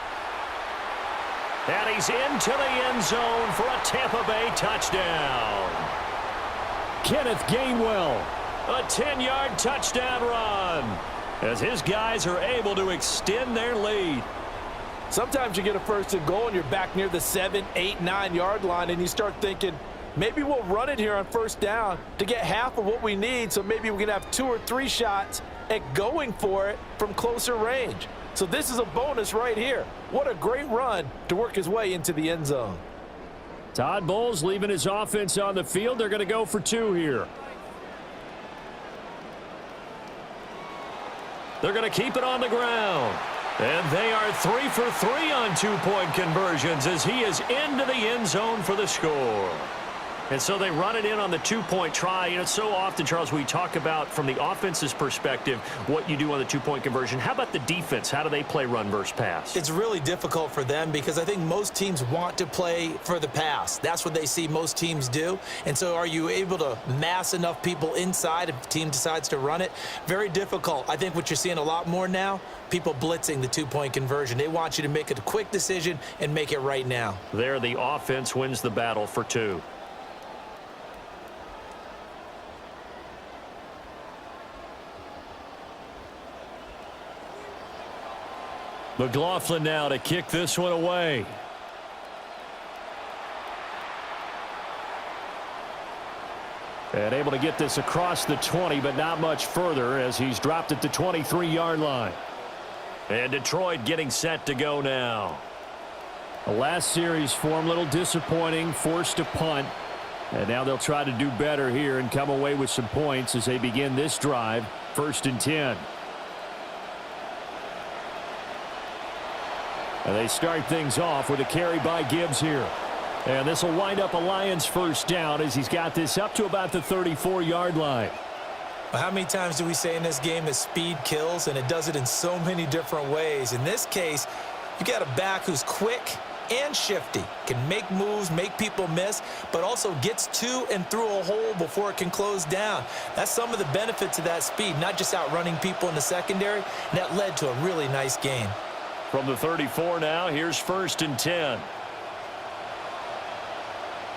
And he's into the end zone for a Tampa Bay touchdown. Kenneth Gainwell. A 10-yard touchdown run as his guys are able to extend their lead. Sometimes you get a 1st and goal and you're back near the 7, 8, 9-yard line and you start thinking, maybe we'll run it here on 1st down to get half of what we need, so maybe we can have 2 or 3 shots at going for it from closer range. So this is a bonus right here. What a great run to work his way into the end zone. Todd Bowles leaving his offense on the field. They're going to go for 2 here. They're going to keep it on the ground. And they are 3 for 3 on 2-point conversions as he is into the end zone for the score. And so they run it in on the 2-point try. You know, so often, Charles, we talk about from the offense's perspective what you do on the 2-point conversion. How about the defense? How do they play run versus pass? It's really difficult for them because I think most teams want to play for the pass. That's what they see most teams do. And so are you able to mass enough people inside if the team decides to run it? Very difficult. I think what you're seeing a lot more now, people blitzing the 2-point conversion. They want you to make a quick decision and make it right now. There, the offense wins the battle for 2. McLaughlin now to kick this one away. And able to get this across the 20, but not much further as he's dropped it to 23-yard line. And Detroit getting set to go now. The last series for him, a little disappointing, forced a punt. And now they'll try to do better here and come away with some points as they begin this drive, 1st and 10. And they start things off with a carry by Gibbs here. And this will wind up a Lions first down as he's got this up to about the 34-yard line. Well, how many times do we say in this game that speed kills, and it does it in so many different ways? In this case, you got a back who's quick and shifty, can make moves, make people miss, but also gets to and through a hole before it can close down. That's some of the benefits of that speed, not just outrunning people in the secondary, and that led to a really nice gain. From the 34 now, here's 1st and 10.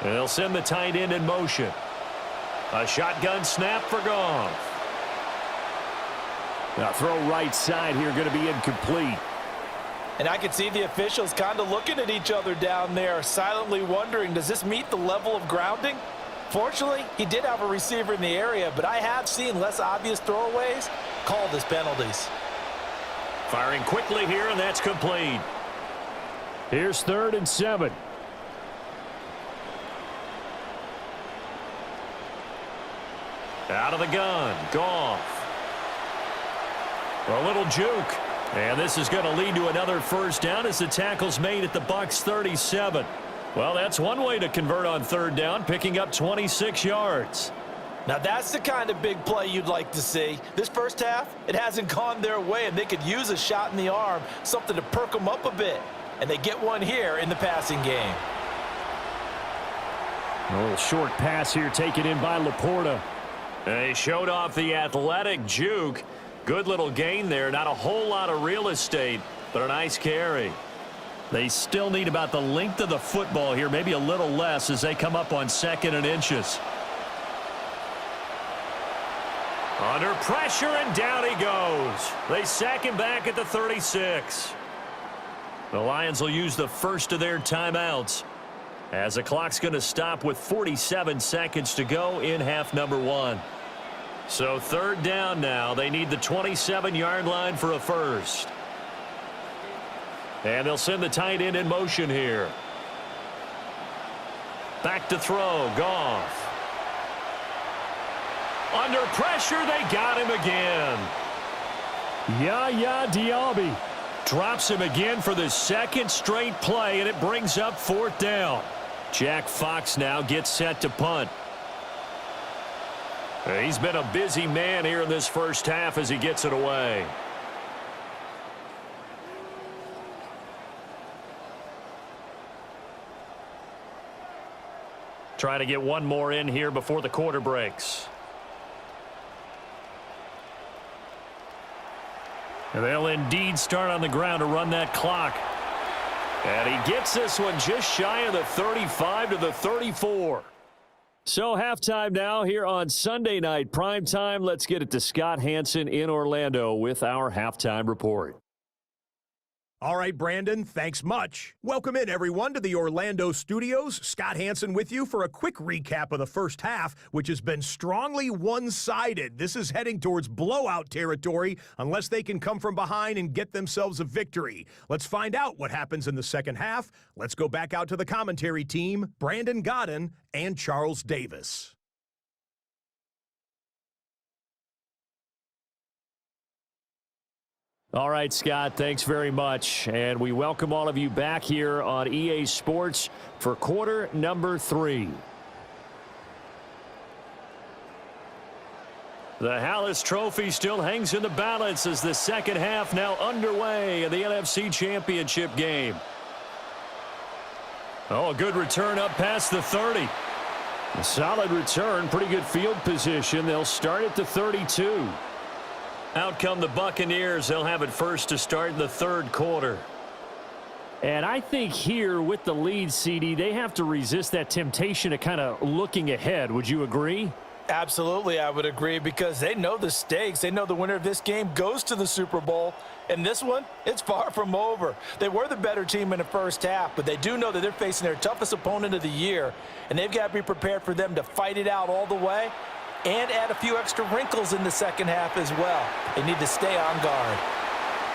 And they'll send the tight end in motion. A shotgun snap for Goff. Now throw right side here, going to be incomplete. And I could see the officials kind of looking at each other down there, silently wondering, does this meet the level of grounding? Fortunately, he did have a receiver in the area, but I have seen less obvious throwaways called as penalties. Firing quickly here, and that's complete. Here's 3rd and 7. Out of the gun, Goff. A little juke. And this is going to lead to another first down as the tackle's made at the Bucs 37. Well, that's one way to convert on 3rd down, picking up 26 yards. Now that's the kind of big play you'd like to see. This first half, it hasn't gone their way, and they could use a shot in the arm, something to perk them up a bit. And they get one here in the passing game. A little short pass here taken in by Laporta. They showed off the athletic juke. Good little gain there. Not a whole lot of real estate, but a nice carry. They still need about the length of the football here, maybe a little less as they come up on 2nd and inches. Under pressure, and down he goes. They sack him back at the 36. The Lions will use the first of their timeouts as the clock's going to stop with 47 seconds to go in half number 1. So 3rd down now. They need the 27-yard line for a first. And they'll send the tight end in motion here. Back to throw, Goff. Under pressure, they got him again. Yaya Diaby Drops him again for the 2nd straight play, and it brings up 4th down. Jack Fox now gets set to punt. He's been a busy man here in this first half as he gets it away. Trying to get one more in here before the quarter breaks. And they'll indeed start on the ground to run that clock. And he gets this one just shy of the 35 to the 34. So halftime now here on Sunday night primetime. Let's get it to Scott Hansen in Orlando with our halftime report. All right, Brandon, thanks much. Welcome in, everyone, to the Orlando studios. Scott Hansen with you for a quick recap of the first half, which has been strongly one-sided. This is heading towards blowout territory unless they can come from behind and get themselves a victory. Let's find out what happens in the second half. Let's go back out to the commentary team, Brandon Godden and Charles Davis. All right, Scott, thanks very much. And we welcome all of you back here on EA Sports for quarter number 3. The Hallis Trophy still hangs in the balance as the second half now underway in the NFC Championship game. Oh, a good return up past the 30. A solid return, pretty good field position. They'll start at the 32. Out come the Buccaneers. They'll have it first to start in the third quarter. And I think here with the lead, CD, they have to resist that temptation of kind of looking ahead. Would you agree? Absolutely, I would agree, because they know the stakes. They know the winner of this game goes to the Super Bowl. And this one, it's far from over. They were the better team in the first half, but they do know that they're facing their toughest opponent of the year, and they've got to be prepared for them to fight it out all the way and add a few extra wrinkles in the second half as well. They need to stay on guard.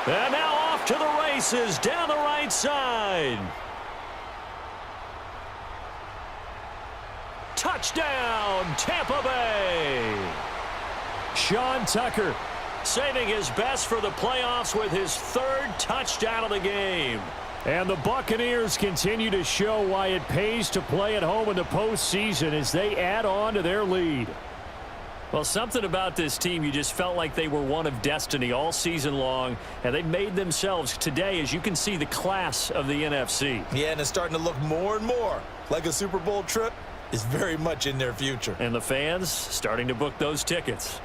And now off to the races down the right side. Touchdown, Tampa Bay. Sean Tucker Saving his best for the playoffs with his third touchdown of the game. And the Buccaneers continue to show why it pays to play at home in the postseason as they add on to their lead. Well, something about this team, you just felt like they were one of destiny all season long, and they made themselves today, as you can see, the class of the NFC. Yeah, and it's starting to look more and more like a Super Bowl trip is very much in their future. And the fans starting to book those tickets.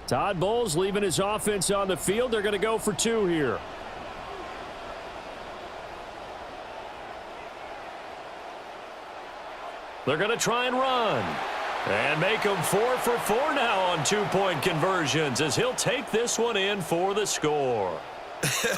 Todd Bowles leaving his offense on the field. They're going to go for two here. They're going to try and run. And make them 4 for 4 now on two-point conversions as he'll take this one in for the score.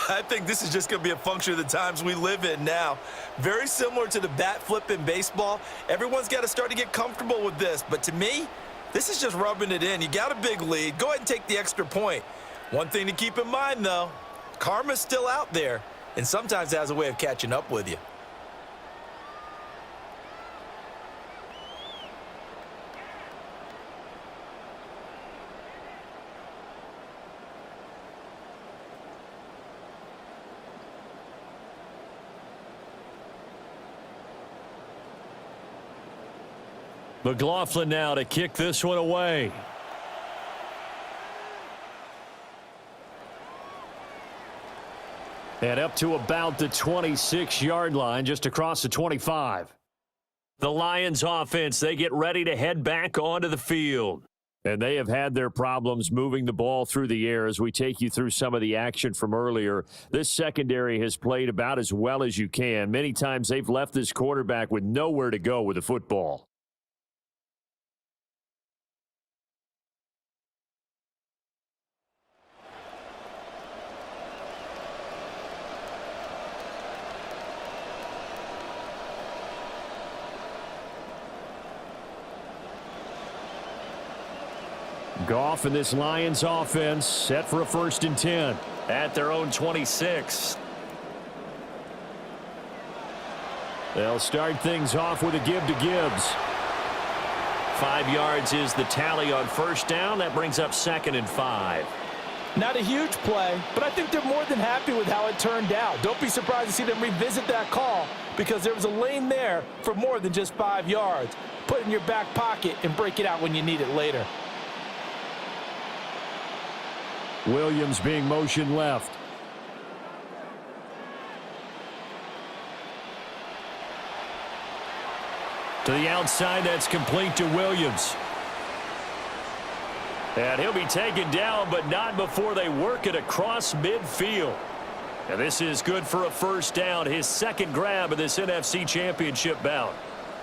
I think this is just going to be a function of the times we live in now. Very similar to the bat flip in baseball. Everyone's got to start to get comfortable with this. But to me, this is just rubbing it in. You got a big lead. Go ahead and take the extra point. One thing to keep in mind, though, karma's still out there, and sometimes it has a way of catching up with you. McLaughlin now to kick this one away. And up to about the 26-yard line, just across the 25. The Lions offense, they get ready to head back onto the field. And they have had their problems moving the ball through the air as we take you through some of the action from earlier. This secondary has played about as well as you can. Many times they've left this quarterback with nowhere to go with the football. Goff and this Lions offense set for a 1st and 10. At their own 26. They'll start things off with a give to Gibbs. 5 yards is the tally on 1st down. That brings up 2nd and 5. Not a huge play, but I think they're more than happy with how it turned out. Don't be surprised to see them revisit that call because there was a lane there for more than just 5 yards. Put it in your back pocket and break it out when you need it later. Williams being motioned left. To the outside, that's complete to Williams. And he'll be taken down, but not before they work it across midfield. And this is good for a 1st down, his 2nd grab of this NFC Championship bout.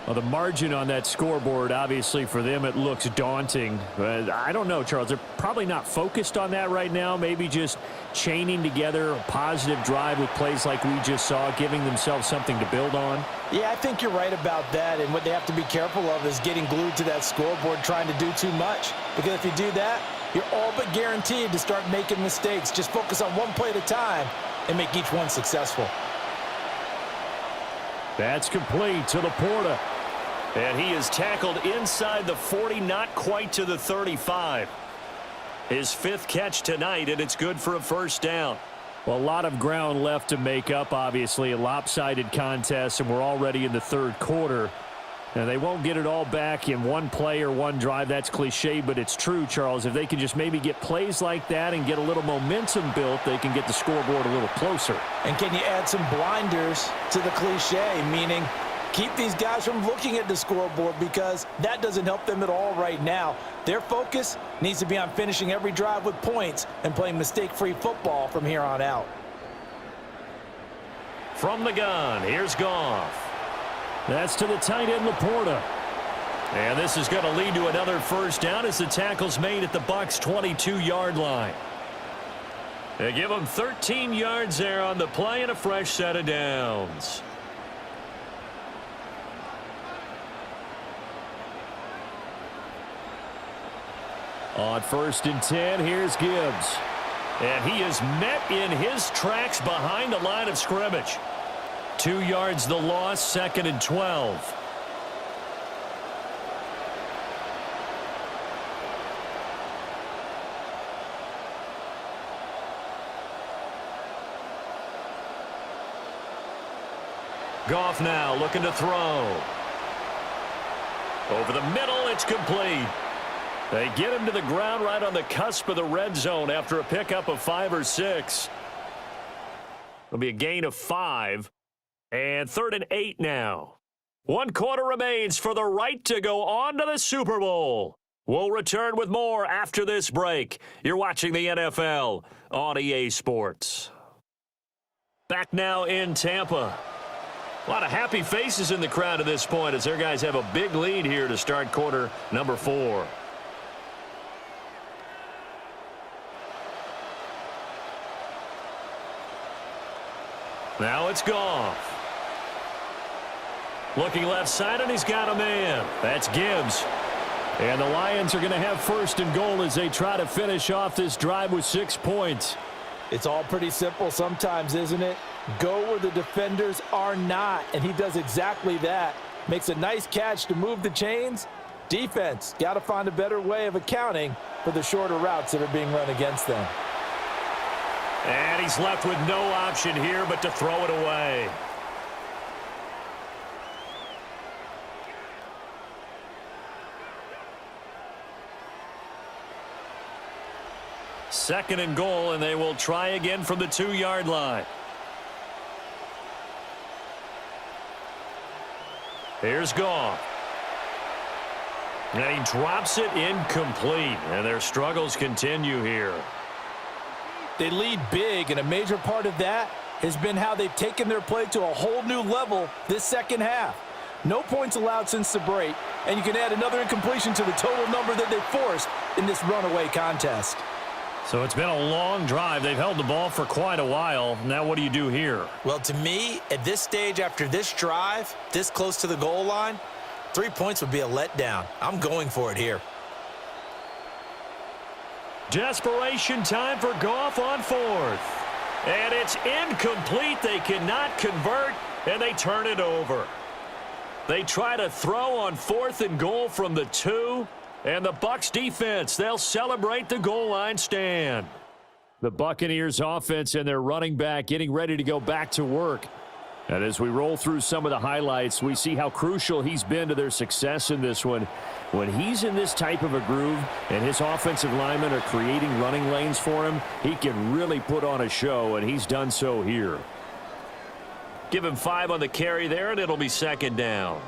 Well, the margin on that scoreboard, obviously, for them, it looks daunting. But I don't know, Charles. They're probably not focused on that right now. Maybe just chaining together a positive drive with plays like we just saw, giving themselves something to build on. Yeah, I think you're right about that. And what they have to be careful of is getting glued to that scoreboard trying to do too much. Because if you do that, you're all but guaranteed to start making mistakes. Just focus on one play at a time and make each one successful. That's complete to Laporta. And he is tackled inside the 40, not quite to the 35. His 5th catch tonight, and it's good for a 1st down. Well, a lot of ground left to make up, obviously. A lopsided contest, and we're already in the 3rd quarter. And they won't get it all back in one play or one drive. That's cliche, but it's true, Charles. If they can just maybe get plays like that and get a little momentum built, they can get the scoreboard a little closer. And can you add some blinders to the cliche, meaning Keep these guys from looking at the scoreboard because that doesn't help them at all right now. Their focus needs to be on finishing every drive with points and playing mistake-free football from here on out. From the gun, here's Goff. That's to the tight end, Laporta. And this is going to lead to another first down as the tackle's made at the Bucs 22-yard line. They give them 13 yards there on the play and a fresh set of downs. On 1st and 10, here's Gibbs. And he is met in his tracks behind the line of scrimmage. 2 yards the loss, 2nd and 12. Goff now looking to throw. Over the middle, it's complete. They get him to the ground right on the cusp of the red zone after a pickup of 5 or 6. It'll be a gain of 5. And 3rd and 8 now. 1 quarter remains for the right to go on to the Super Bowl. We'll return with more after this break. You're watching the NFL on EA Sports. Back now in Tampa. A lot of happy faces in the crowd at this point as their guys have a big lead here to start quarter number 4. Now it's Goff. Looking left side, and he's got a man. That's Gibbs. And the Lions are going to have 1st and goal as they try to finish off this drive with 6 points. It's all pretty simple sometimes, isn't it? Go where the defenders are not, and he does exactly that. Makes a nice catch to move the chains. Defense, got to find a better way of accounting for the shorter routes that are being run against them. And he's left with no option here but to throw it away. Second and goal, and they will try again from the 2-yard line. Here's Goff. And he drops it incomplete, and their struggles continue here. They lead big, and a major part of that has been how they've taken their play to a whole new level this second half. No points allowed since the break, and you can add another incompletion to the total number that they forced in this runaway contest. So it's been a long drive. They've held the ball for quite a while. Now what do you do here? Well, to me, at this stage after this drive, this close to the goal line, 3 points would be a letdown. I'm going for it here. Desperation time for Goff on 4th. And it's incomplete. They cannot convert, and they turn it over. They try to throw on 4th and goal from the 2. And the Bucs defense, they'll celebrate the goal line stand. The Buccaneers offense and their running back getting ready to go back to work. And as we roll through some of the highlights, we see how crucial he's been to their success in this one. When he's in this type of a groove and his offensive linemen are creating running lanes for him, he can really put on a show, and he's done so here. Give him 5 on the carry there, and it'll be 2nd down.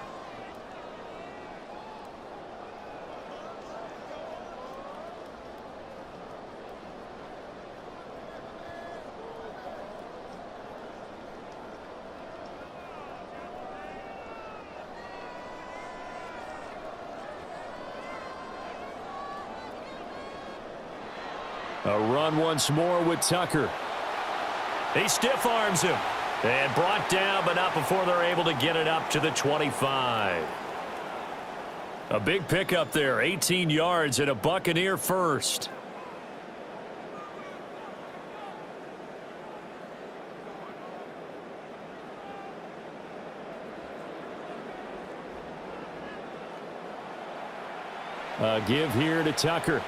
A run once more with Tucker. He stiff arms him and brought down, but not before they're able to get it up to the 25. A big pickup there, 18 yards and a Buccaneer first. A give here to Tucker.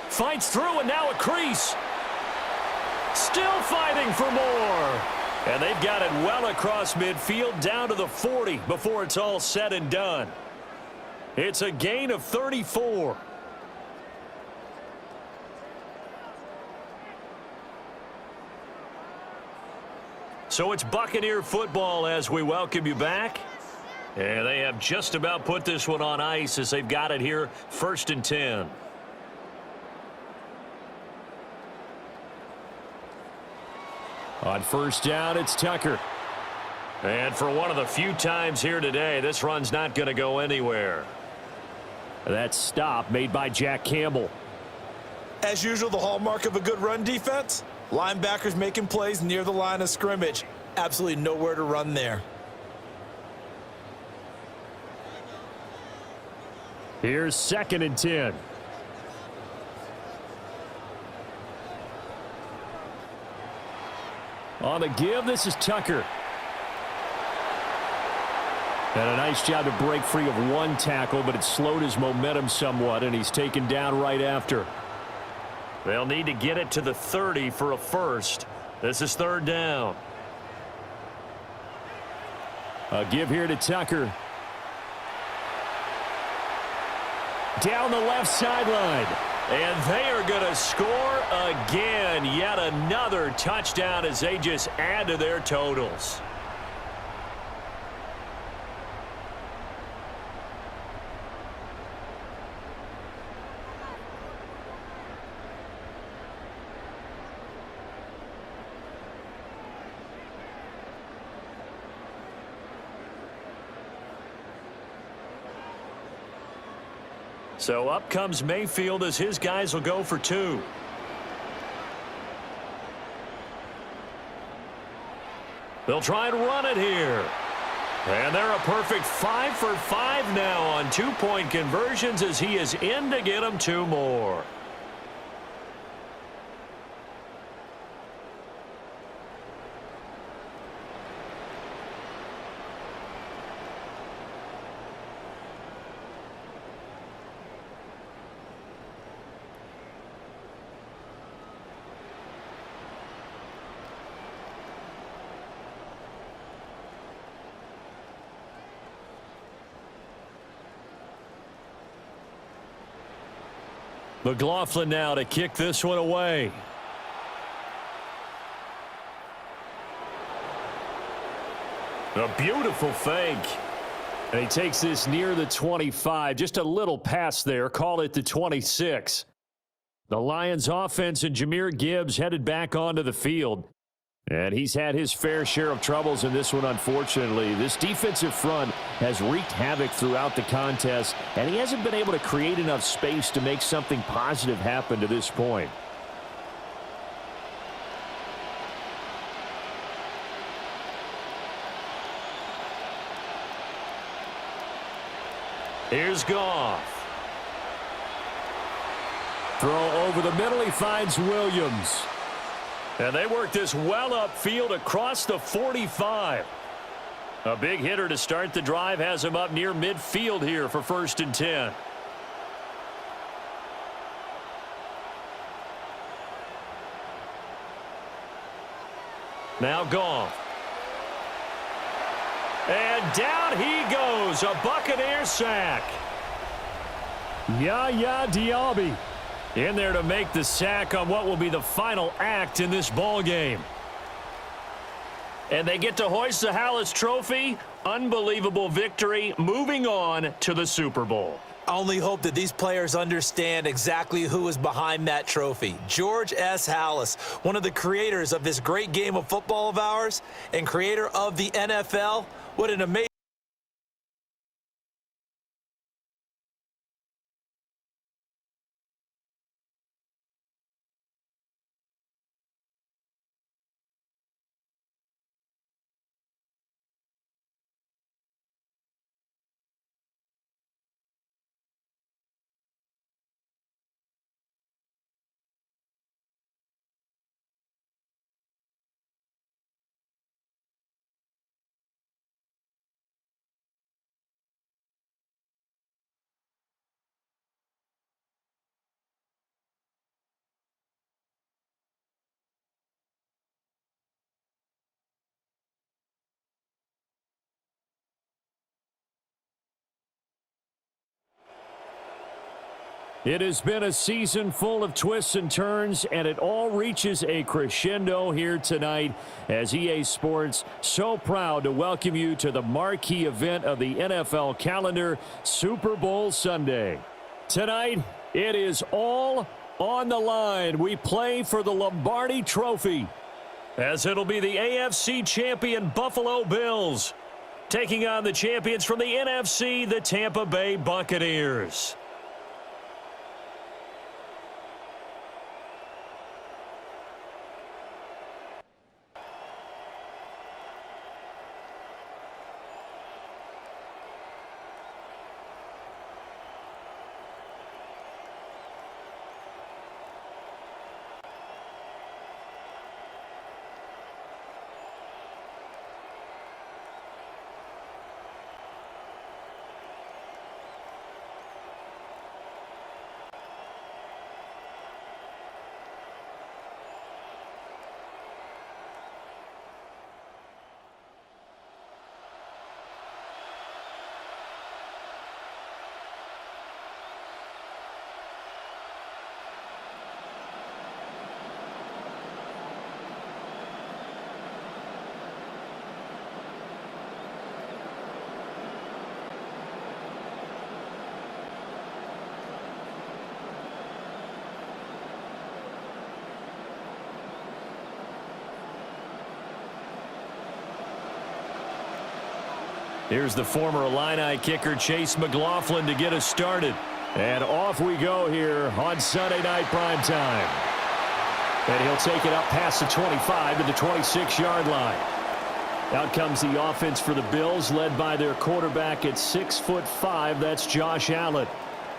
Fights through, and now a crease. Still fighting for more. And they've got it well across midfield down to the 40 before it's all said and done. It's a gain of 34. So it's Buccaneer football as we welcome you back. And they have just about put this one on ice as they've got it here, 1st and 10. On 1st down, it's Tucker. And for one of the few times here today, this run's not going to go anywhere. That stop made by Jack Campbell. As usual, the hallmark of a good run defense, linebackers making plays near the line of scrimmage. Absolutely nowhere to run there. Here's 2nd and 10. On the give, this is Tucker. And a nice job to break free of one tackle, but it slowed his momentum somewhat, and he's taken down right after. They'll need to get it to the 30 for a first. This is 3rd down. A give here to Tucker. Down the left sideline. And they are going to score again. Yet another touchdown as they just add to their totals. So up comes Mayfield as his guys will go for 2. They'll try and run it here. And they're a perfect 5 for 5 now on 2-point conversions as he is in to get them 2 more. McLaughlin now to kick this one away. A beautiful fake. And he takes this near the 25. Just a little pass there. Call it the 26. The Lions offense and Jahmyr Gibbs headed back onto the field. And he's had his fair share of troubles in this one, unfortunately. This defensive front has wreaked havoc throughout the contest, and he hasn't been able to create enough space to make something positive happen to this point. Here's Goff. Throw over the middle. He finds Williams. And they work this well upfield across the 45. A big hitter to start the drive has him up near midfield here for 1st and 10. Now Goff. And down he goes. A Buccaneer sack. Yaya Diaby in there to make the sack on what will be the final act in this ball game. And they get to hoist the Hallis Trophy. Unbelievable victory. Moving on to the Super Bowl. I only hope that these players understand exactly who is behind that trophy. George S. Hallis, one of the creators of this great game of football of ours and creator of the NFL. What an amazing It has been a season full of twists and turns, and it all reaches a crescendo here tonight as EA Sports so proud to welcome you to the marquee event of the NFL calendar, Super Bowl Sunday. Tonight, it is all on the line. We play for the Lombardi Trophy, as it'll be the AFC champion Buffalo Bills taking on the champions from the NFC, the Tampa Bay Buccaneers. Here's the former Illini kicker Chase McLaughlin to get us started. And off we go here on Sunday Night Primetime. And he'll take it up past the 25 to the 26-yard line. Out comes the offense for the Bills, led by their quarterback at 6'5". That's Josh Allen.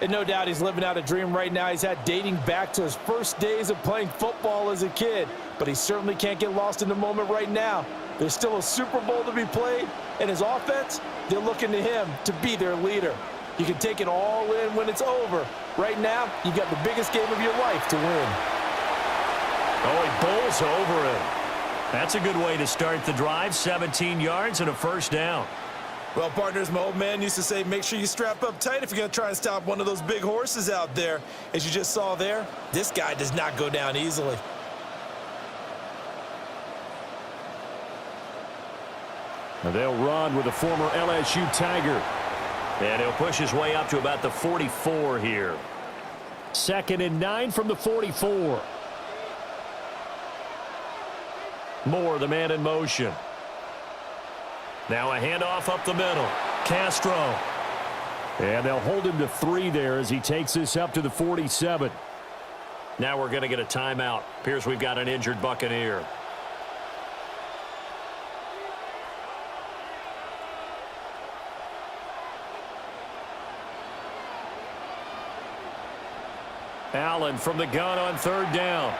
And no doubt he's living out a dream right now. He's had dating back to his first days of playing football as a kid. But he certainly can't get lost in the moment right now. There's still a Super Bowl to be played, and his offense, they're looking to him to be their leader. You can take it all in when it's over. Right now, you've got the biggest game of your life to win. Oh, he bowls over him. That's a good way to start the drive. 17 yards and a first down. Well, partners, my old man used to say, make sure you strap up tight if you're going to try and stop one of those big horses out there. As you just saw there, this guy does not go down easily. And they'll run with the former LSU Tiger. And he'll push his way up to about the 44 here. 2nd and 9 from the 44. Moore, the man in motion. Now a handoff up the middle. Castro. And they'll hold him to 3 there as he takes this up to the 47. Now we're going to get a timeout. Appears we've got an injured Buccaneer. Allen from the gun on 3rd down.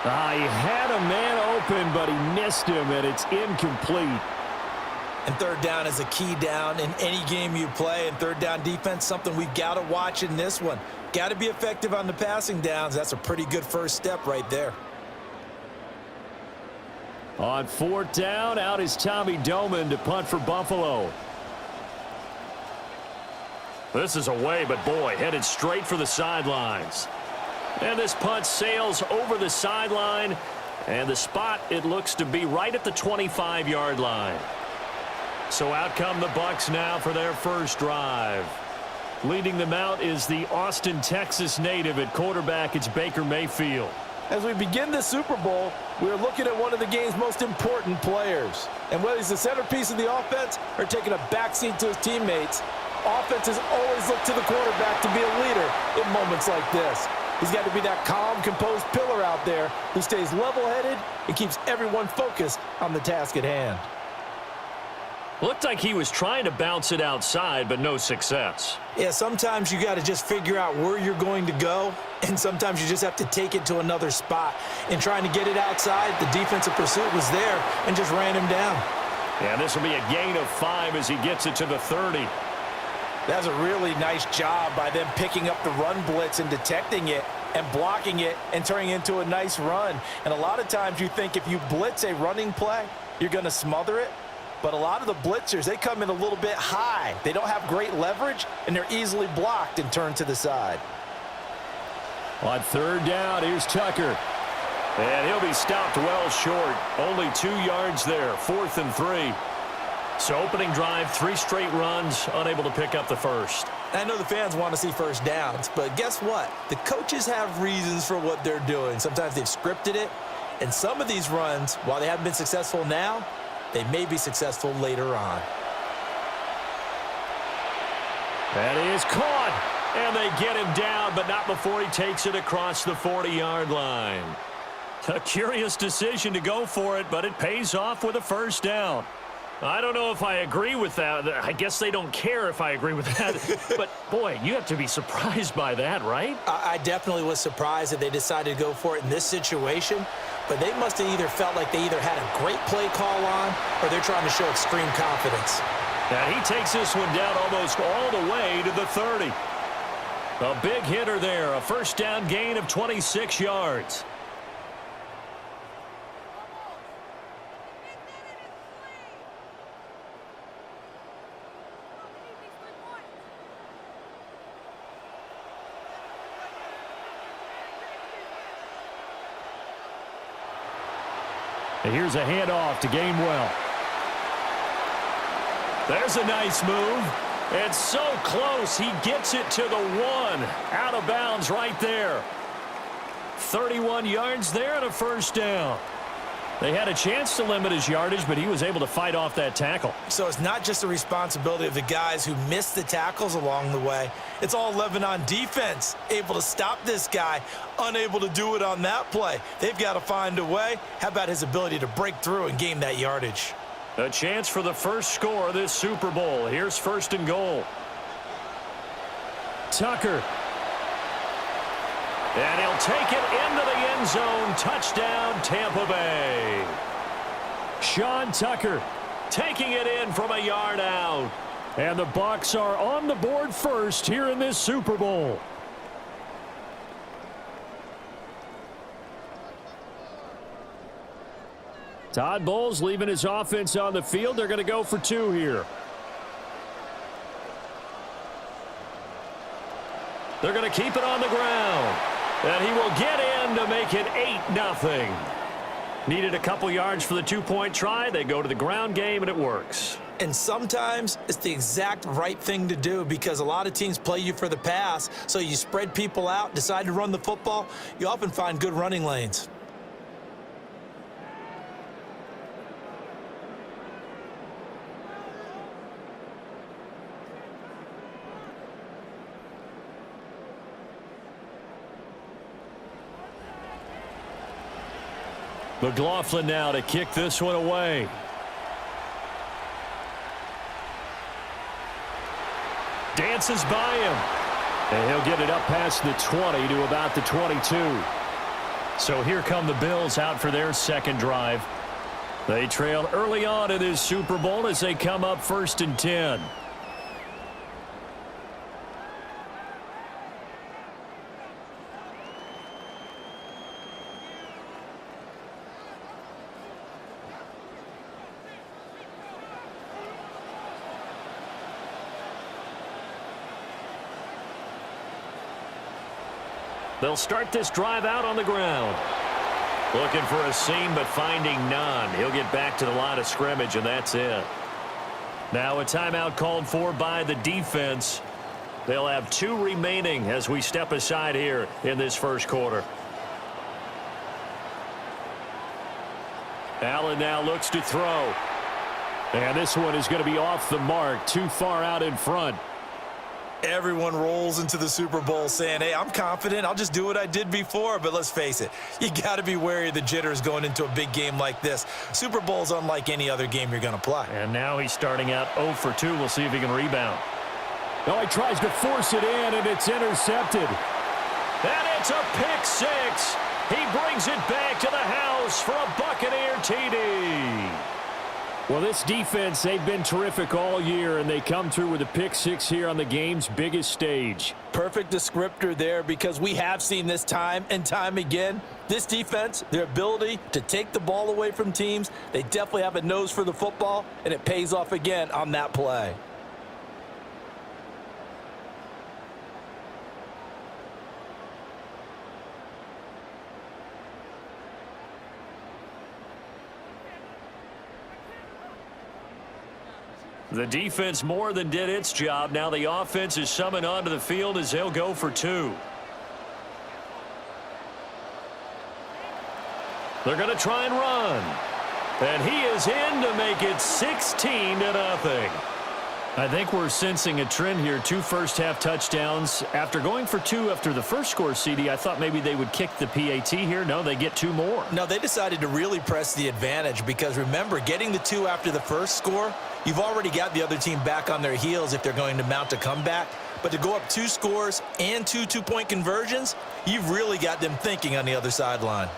He had a man open, but he missed him, and it's incomplete. And 3rd down is a key down in any game you play. And 3rd down defense, something we've got to watch in this one. Got to be effective on the passing downs. That's a pretty good first step right there. On 4th down, out is Tommy Doman to punt for Buffalo. This is away, but boy, headed straight for the sidelines. And this punt sails over the sideline. And the spot, it looks to be right at the 25-yard line. So out come the Bucs now for their first drive. Leading them out is the Austin, Texas native at quarterback. It's Baker Mayfield. As we begin the Super Bowl, we're looking at one of the game's most important players. And whether he's the centerpiece of the offense or taking a backseat to his teammates, offenses always look to the quarterback to be a leader in moments like this. He's got to be that calm, composed pillar out there who stays level-headed and keeps everyone focused on the task at hand. Looked like he was trying to bounce it outside, but no success. Yeah, sometimes you got to just figure out where you're going to go, and sometimes you just have to take it to another spot. In trying to get it outside, the defensive pursuit was there and just ran him down. Yeah, this will be a gain of 5 as he gets it to the 30. That's a really nice job by them picking up the run blitz and detecting it and blocking it and turning it into a nice run. And a lot of times you think if you blitz a running play, you're going to smother it. But a lot of the blitzers, they come in a little bit high. They don't have great leverage, and they're easily blocked and turned to the side. On third down, here's Tucker. And he'll be stopped well short. Only 2 yards there, 4th and 3. So opening drive, 3 straight runs, unable to pick up the first. I know the fans want to see first downs, but guess what? The coaches have reasons for what they're doing. Sometimes they've scripted it, and some of these runs, while they haven't been successful now, they may be successful later on. That is caught, and they get him down, but not before he takes it across the 40-yard line. A curious decision to go for it, but it pays off with a first down. I don't know if I agree with that. I guess they don't care if I agree with that. But, boy, you have to be surprised by that, right? I definitely was surprised that they decided to go for it in this situation, but they must have either felt like they either had a great play call on or they're trying to show extreme confidence. And he takes this one down almost all the way to the 30. A big hitter there, a first down gain of 26 yards. And here's a handoff to Gainwell. There's a nice move. It's so close. He gets it to the 1. Out of bounds right there. 31 yards there and a first down. They had a chance to limit his yardage, but he was able to fight off that tackle. So it's not just the responsibility of the guys who missed the tackles along the way. It's all 11 on defense, able to stop this guy, unable to do it on that play. They've got to find a way. How about his ability to break through and gain that yardage? A chance for the first score of this Super Bowl. Here's 1st and goal. Tucker. And he'll take it into the end zone. Touchdown, Tampa Bay. Sean Tucker taking it in from a yard out. And the Bucs are on the board first here in this Super Bowl. Todd Bowles leaving his offense on the field. They're going to go for 2 here. They're going to keep it on the ground. And he will get in to make it 8-0. Needed a couple yards for the 2-point try. They go to the ground game, and it works. And sometimes it's the exact right thing to do because a lot of teams play you for the pass. So you spread people out, decide to run the football. You often find good running lanes. McLaughlin now to kick this one away. Dances by him. And he'll get it up past the 20 to about the 22. So here come the Bills out for their second drive. They trail early on in this Super Bowl as they come up 1st and 10. They'll start this drive out on the ground. Looking for a seam, but finding none. He'll get back to the line of scrimmage, and that's it. Now a timeout called for by the defense. They'll have 2 remaining as we step aside here in this first quarter. Allen now looks to throw. And this one is going to be off the mark, too far out in front. Everyone rolls into the Super Bowl saying, hey, I'm confident. I'll just do what I did before. But let's face it, you got to be wary of the jitters going into a big game like this. Super Bowl's unlike any other game you're going to play. And now he's starting out 0 for 2. We'll see if he can rebound. No, he tries to force it in, and it's intercepted. And it's a pick 6. He brings it back to the house for a Buccaneer TD. Well, this defense, they've been terrific all year, and they come through with a pick 6 here on the game's biggest stage. Perfect descriptor there because we have seen this time and time again. This defense, their ability to take the ball away from teams, they definitely have a nose for the football, and it pays off again on that play. The defense more than did its job. Now the offense is summoned onto the field as they'll go for 2. They're going to try and run. And he is in to make it 16-0. I think we're sensing a trend here. 2 first-half touchdowns. After going for 2 after the first score, CD, I thought maybe they would kick the PAT here. No, they get 2 more. No, they decided to really press the advantage because, remember, getting the 2 after the first score, you've already got the other team back on their heels if they're going to mount a comeback. But to go up 2 scores and 2 two-point conversions, you've really got them thinking on the other sideline.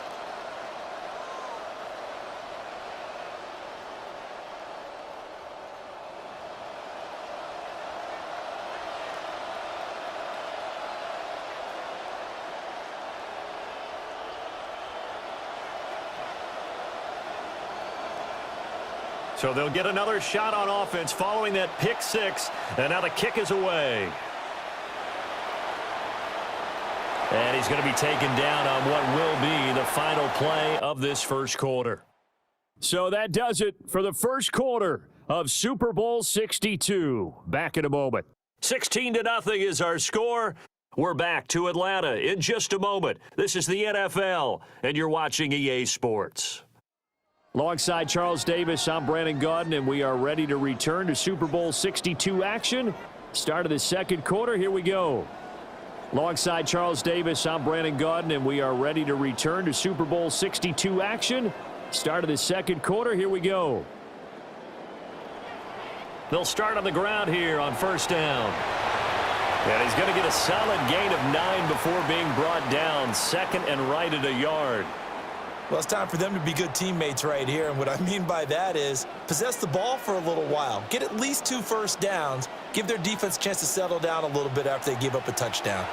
So they'll get another shot on offense following that pick 6. And now the kick is away. And he's going to be taken down on what will be the final play of this first quarter. So that does it for the first quarter of Super Bowl 62. Back in a moment. 16-0 is our score. We're back to Atlanta in just a moment. This is the NFL, and you're watching EA Sports. Alongside Charles Davis, I'm Brandon Gaudin, and we are ready to return to Super Bowl 62 action. Start of the second quarter, here we go. Alongside Charles Davis, I'm Brandon Gaudin, and we are ready to return to Super Bowl 62 action. Start of the second quarter, here we go. They'll start on the ground here on first down. And he's going to get a solid gain of 9 before being brought down. Second and right at a yard. Well, it's time for them to be good teammates right here, and what I mean by that is possess the ball for a little while. Get at least 2 first downs. Give their defense a chance to settle down a little bit after they give up a touchdown.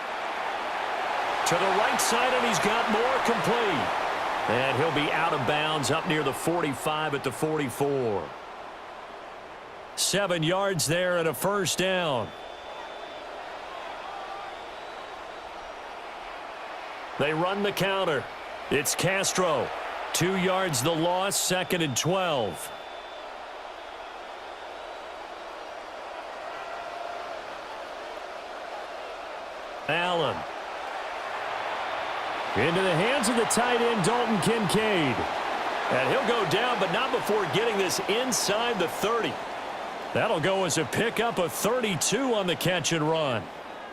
To the right side, and he's got more complete. And he'll be out of bounds up near the 45 at the 44. 7 yards there and a first down. They run the counter. It's Castro. 2 yards the loss, second and 12. Allen. Into the hands of the tight end, Dalton Kincaid. And he'll go down, but not before getting this inside the 30. That'll go as a pickup of 32 on the catch and run.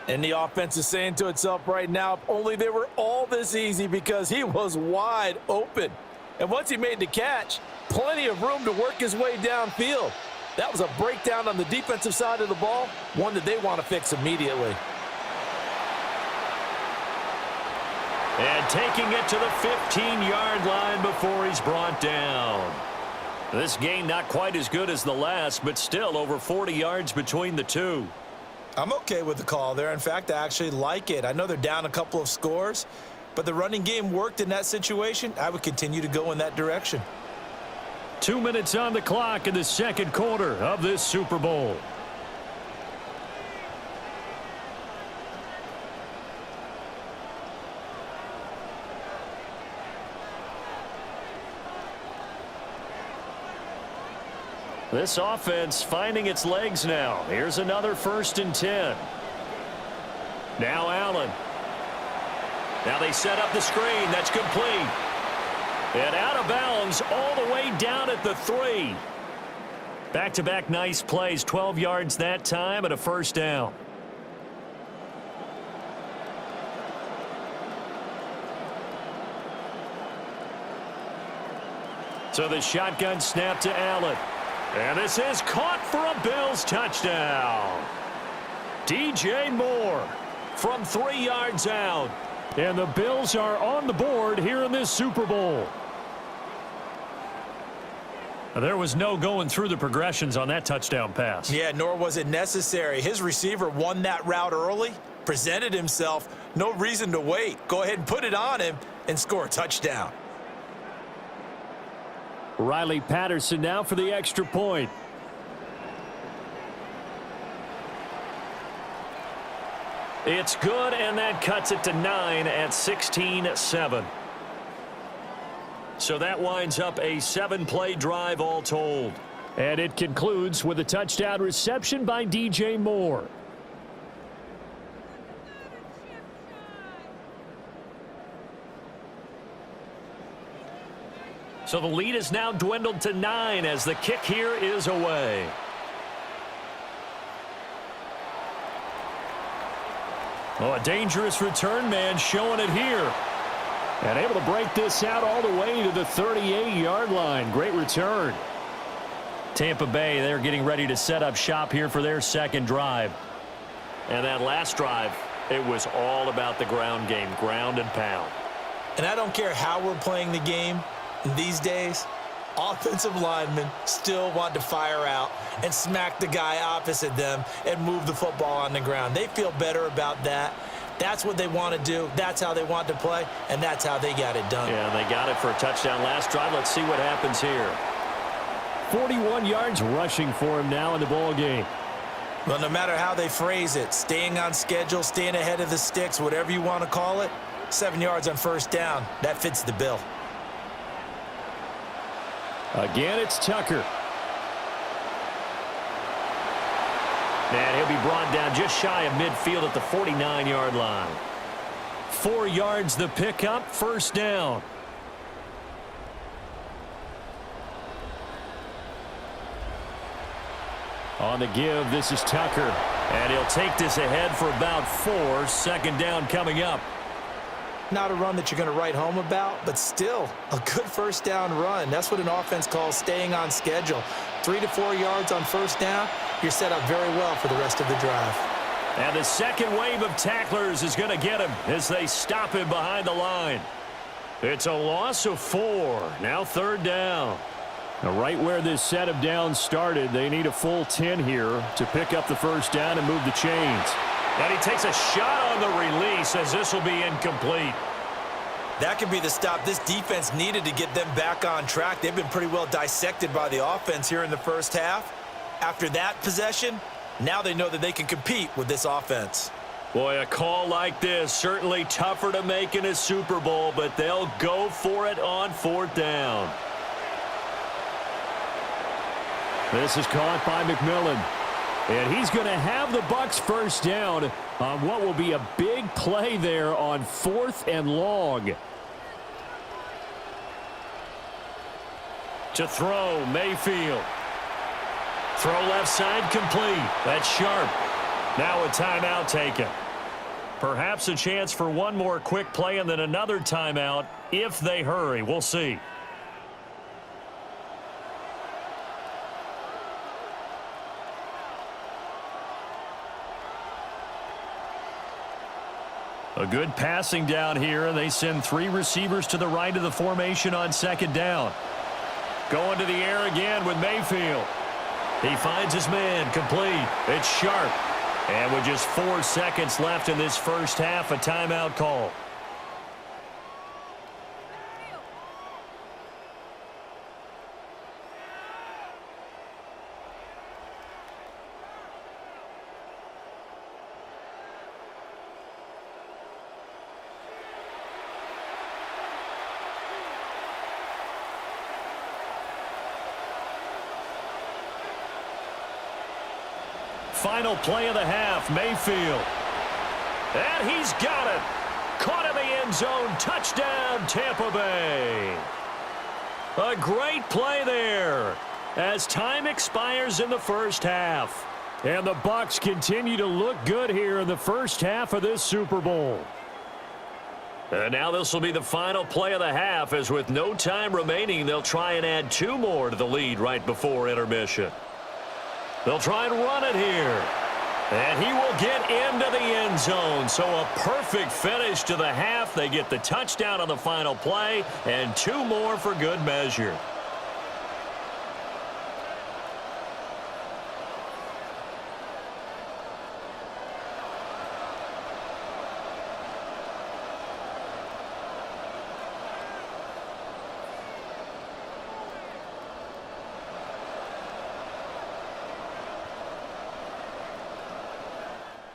And the offense is saying to itself right now, if only they were all this easy, because he was wide open. And once he made the catch, plenty of room to work his way downfield. That was a breakdown on the defensive side of the ball, one that they want to fix immediately. And taking it to the 15-yard line before he's brought down. This game not quite as good as the last, but still over 40 yards between the two. I'm okay with the call there. In fact, I actually like it. I know they're down a couple of scores, but the running game worked in that situation. I would continue to go in that direction. 2 minutes on the clock in the second quarter of this Super Bowl. This offense finding its legs now. Here's another 1st and 10. Now Allen. Now they set up the screen. That's complete. And out of bounds all the way down at the 3. Back-to-back nice plays. 12 yards that time and a first down. So the shotgun snap to Allen. And this is caught for a Bills touchdown. DJ Moore from 3 yards out. And the Bills are on the board here in this Super Bowl. There was no going through the progressions on that touchdown pass. Yeah, nor was it necessary. His receiver won that route early, presented himself. No reason to wait. Go ahead and put it on him and score a touchdown. Riley Patterson now for the extra point. It's good, and that cuts it to 9 at 16-7. So that winds up a 7-play drive all told. And it concludes with a touchdown reception by DJ Moore. So the lead is now dwindled to 9 as the kick here is away. Oh, a dangerous return man showing it here. And able to break this out all the way to the 38-yard line. Great return. Tampa Bay, they're getting ready to set up shop here for their second drive. And that last drive, it was all about the ground game, ground and pound. And I don't care how we're playing the game these days, offensive linemen still want to fire out and smack the guy opposite them and move the football on the ground. They feel better about that. That's what they want to do. That's how they want to play, and that's how they got it done. Yeah, they got it for a touchdown last drive. Let's see what happens here. 41 yards rushing for him now in the ball game. Well, no matter how they phrase it, staying on schedule, staying ahead of the sticks, whatever you want to call it, 7 yards on first down, that fits the bill. Again, it's Tucker. And he'll be brought down just shy of midfield at the 49-yard line. 4 yards the pickup, first down. On the give, this is Tucker. And he'll take this ahead for about 4. Second down coming up. Not a run that you're going to write home about, but still a good first down run. That's what an offense calls staying on schedule. 3 to 4 yards on first down, you're set up very well for the rest of the drive. And the second wave of tacklers is going to get him as they stop him behind the line. It's a loss of 4. Now third down. Now right where this set of downs started, they need a full 10 here to pick up the first down and move the chains. And he takes a shot on the release as this will be incomplete. That could be the stop this defense needed to get them back on track. They've been pretty well dissected by the offense here in the first half. After that possession, now they know that they can compete with this offense. Boy, a call like this, certainly tougher to make in a Super Bowl, but they'll go for it on fourth down. This is caught by McMillan. And he's going to have the Bucs first down on what will be a big play there on 4th and long. To throw, Mayfield. Throw left side complete. That's sharp. Now a timeout taken. Perhaps a chance for one more quick play and then another timeout if they hurry. We'll see. A good passing down here, and they send 3 receivers to the right of the formation on second down. Going to the air again with Mayfield. He finds his man, complete. It's sharp. And with just 4 seconds left in this first half, a timeout call. Final play of the half, Mayfield. And he's got it. Caught in the end zone. Touchdown, Tampa Bay. A great play there as time expires in the first half. And the Bucs continue to look good here in the first half of this Super Bowl. And now this will be the final play of the half, as with no time remaining, they'll try and add 2 more to the lead right before intermission. They'll try and run it here. And he will get into the end zone. So a perfect finish to the half. They get the touchdown on the final play, and 2 more for good measure.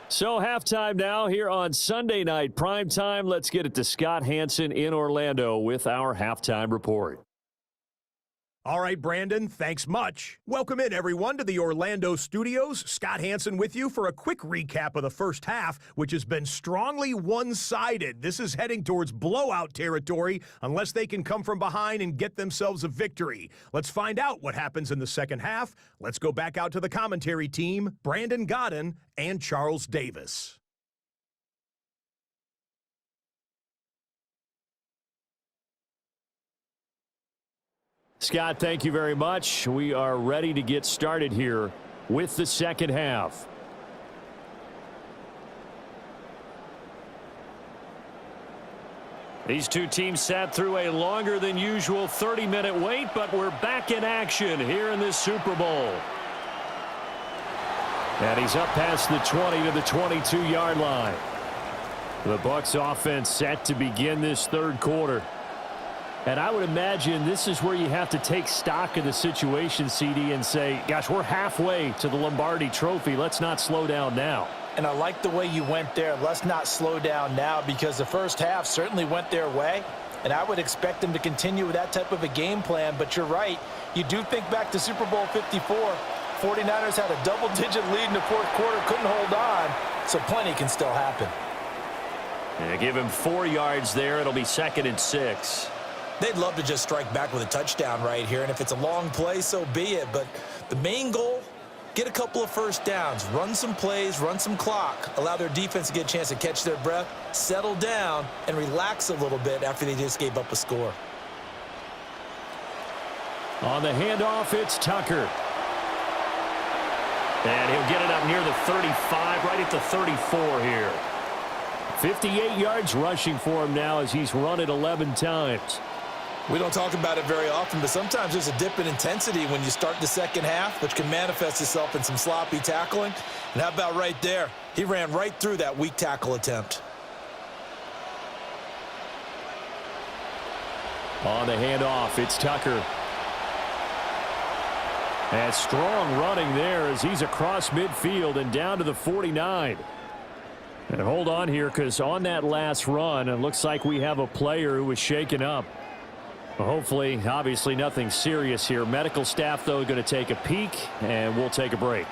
So halftime now here on Sunday night primetime. Let's get it to Scott Hansen in Orlando with our halftime report. All right, Brandon, thanks much. Welcome in, everyone, to the Orlando studios. Scott Hansen with you for a quick recap of the first half, which has been strongly one-sided. This is heading towards blowout territory unless they can come from behind and get themselves a victory. Let's find out what happens in the second half. Let's go back out to the commentary team, Brandon Godden and Charles Davis. Scott, thank you very much. We are ready to get started here with the second half. These two teams sat through a longer than usual 30-minute wait, but we're back in action here in this Super Bowl. And he's up past the 20 to the 22-yard line. The Bucs offense set to begin this third quarter. And I would imagine this is where you have to take stock of the situation, CD, and say, gosh, we're halfway to the Lombardi Trophy. Let's not slow down now. And I like the way you went there. Let's not slow down now, because the first half certainly went their way. And I would expect them to continue with that type of a game plan. But you're right. You do think back to Super Bowl 54. 49ers had a double-digit lead in the fourth quarter, couldn't hold on. So plenty can still happen. And give him 4 yards there. It'll be 2nd and 6. They'd love to just strike back with a touchdown right here, and if it's a long play, so be it. But the main goal, get a couple of first downs, run some plays, run some clock, allow their defense to get a chance to catch their breath, settle down, and relax a little bit after they just gave up a score. On the handoff, it's Tucker. And he'll get it up near the 35, right at the 34 here. 58 yards rushing for him now as he's run it 11 times. We don't talk about it very often, but sometimes there's a dip in intensity when you start the second half, which can manifest itself in some sloppy tackling. And how about right there? He ran right through that weak tackle attempt. On the handoff, it's Tucker. And strong running there as he's across midfield and down to the 49. And hold on here, because on that last run, it looks like we have a player who was shaken up. Hopefully, obviously nothing serious here. Medical staff, though, going to take a peek, and we'll take a break.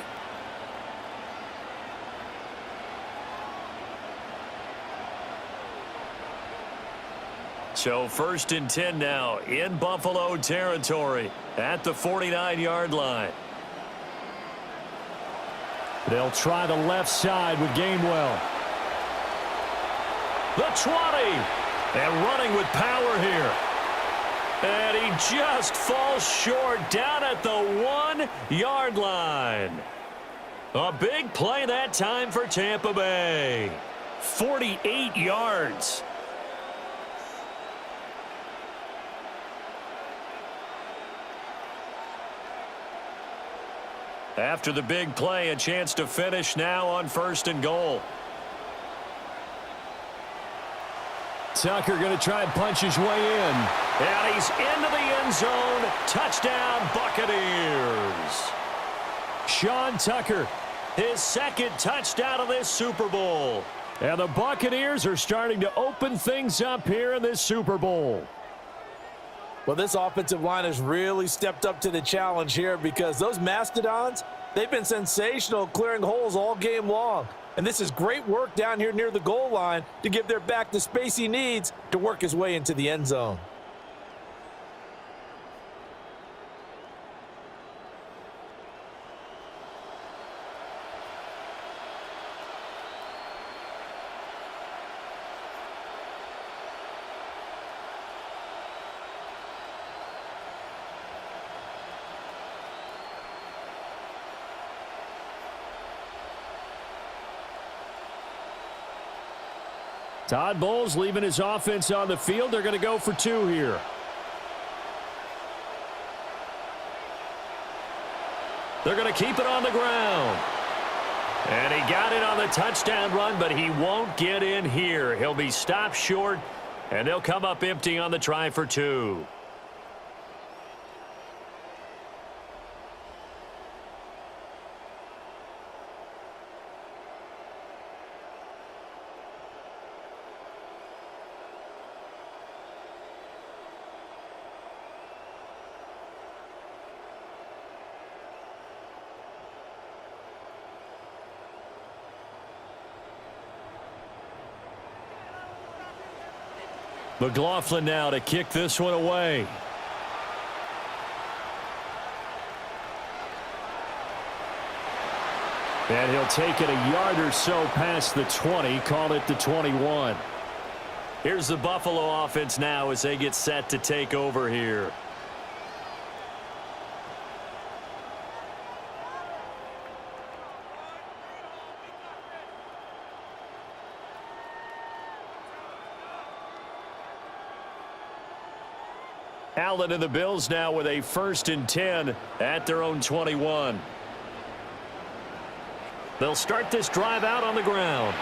So 1st and 10 now in Buffalo territory at the 49-yard line. They'll try the left side with Gainwell. The 20, and running with power here. And he just falls short down at the 1-yard line. A big play that time for Tampa Bay. 48 yards. After the big play, a chance to finish now on 1st and goal. Tucker going to try and punch his way in. And he's into the end zone. Touchdown, Buccaneers. Sean Tucker. His 2nd touchdown of this Super Bowl. And the Buccaneers are starting to open things up here in this Super Bowl. Well, this offensive line has really stepped up to the challenge here, because those Mastodons, they've been sensational clearing holes all game long. And this is great work down here near the goal line to give their back the space he needs to work his way into the end zone. Todd Bowles leaving his offense on the field. They're going to go for 2 here. They're going to keep it on the ground. And he got it on the touchdown run, but he won't get in here. He'll be stopped short, and they'll come up empty on the try for 2. McLaughlin now to kick this one away. And he'll take it a yard or so past the 20, call it the 21. Here's the Buffalo offense now as they get set to take over here. Allen and the Bills now with a 1st and 10 at their own 21. They'll start this drive out on the ground.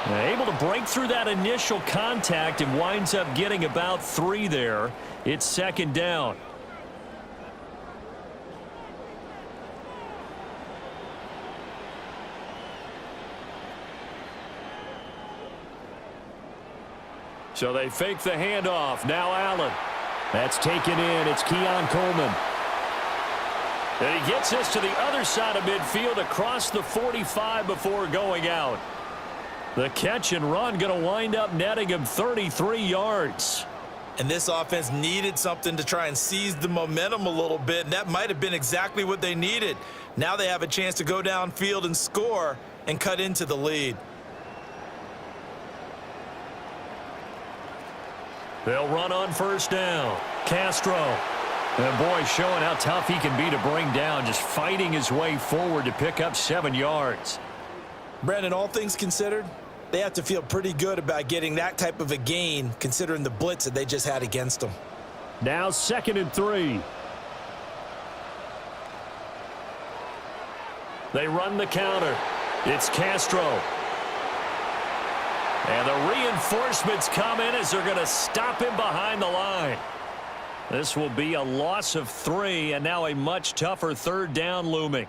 Able to break through that initial contact and winds up getting about 3 there. It's 2nd down. So they fake the handoff. Now Allen. That's taken in. It's Keon Coleman. And he gets this to the other side of midfield across the 45 before going out. The catch and run going to wind up netting him 33 yards. And this offense needed something to try and seize the momentum a little bit, and that might have been exactly what they needed. Now they have a chance to go downfield and score and cut into the lead. They'll run on 1st down. Castro. And boy, showing how tough he can be to bring down, just fighting his way forward to pick up 7 yards. Brandon, all things considered, they have to feel pretty good about getting that type of a gain, considering the blitz that they just had against them. Now 2nd and 3. They run the counter. It's Castro. And the reinforcements come in as they're going to stop him behind the line. This will be a loss of 3, and now a much tougher 3rd down looming.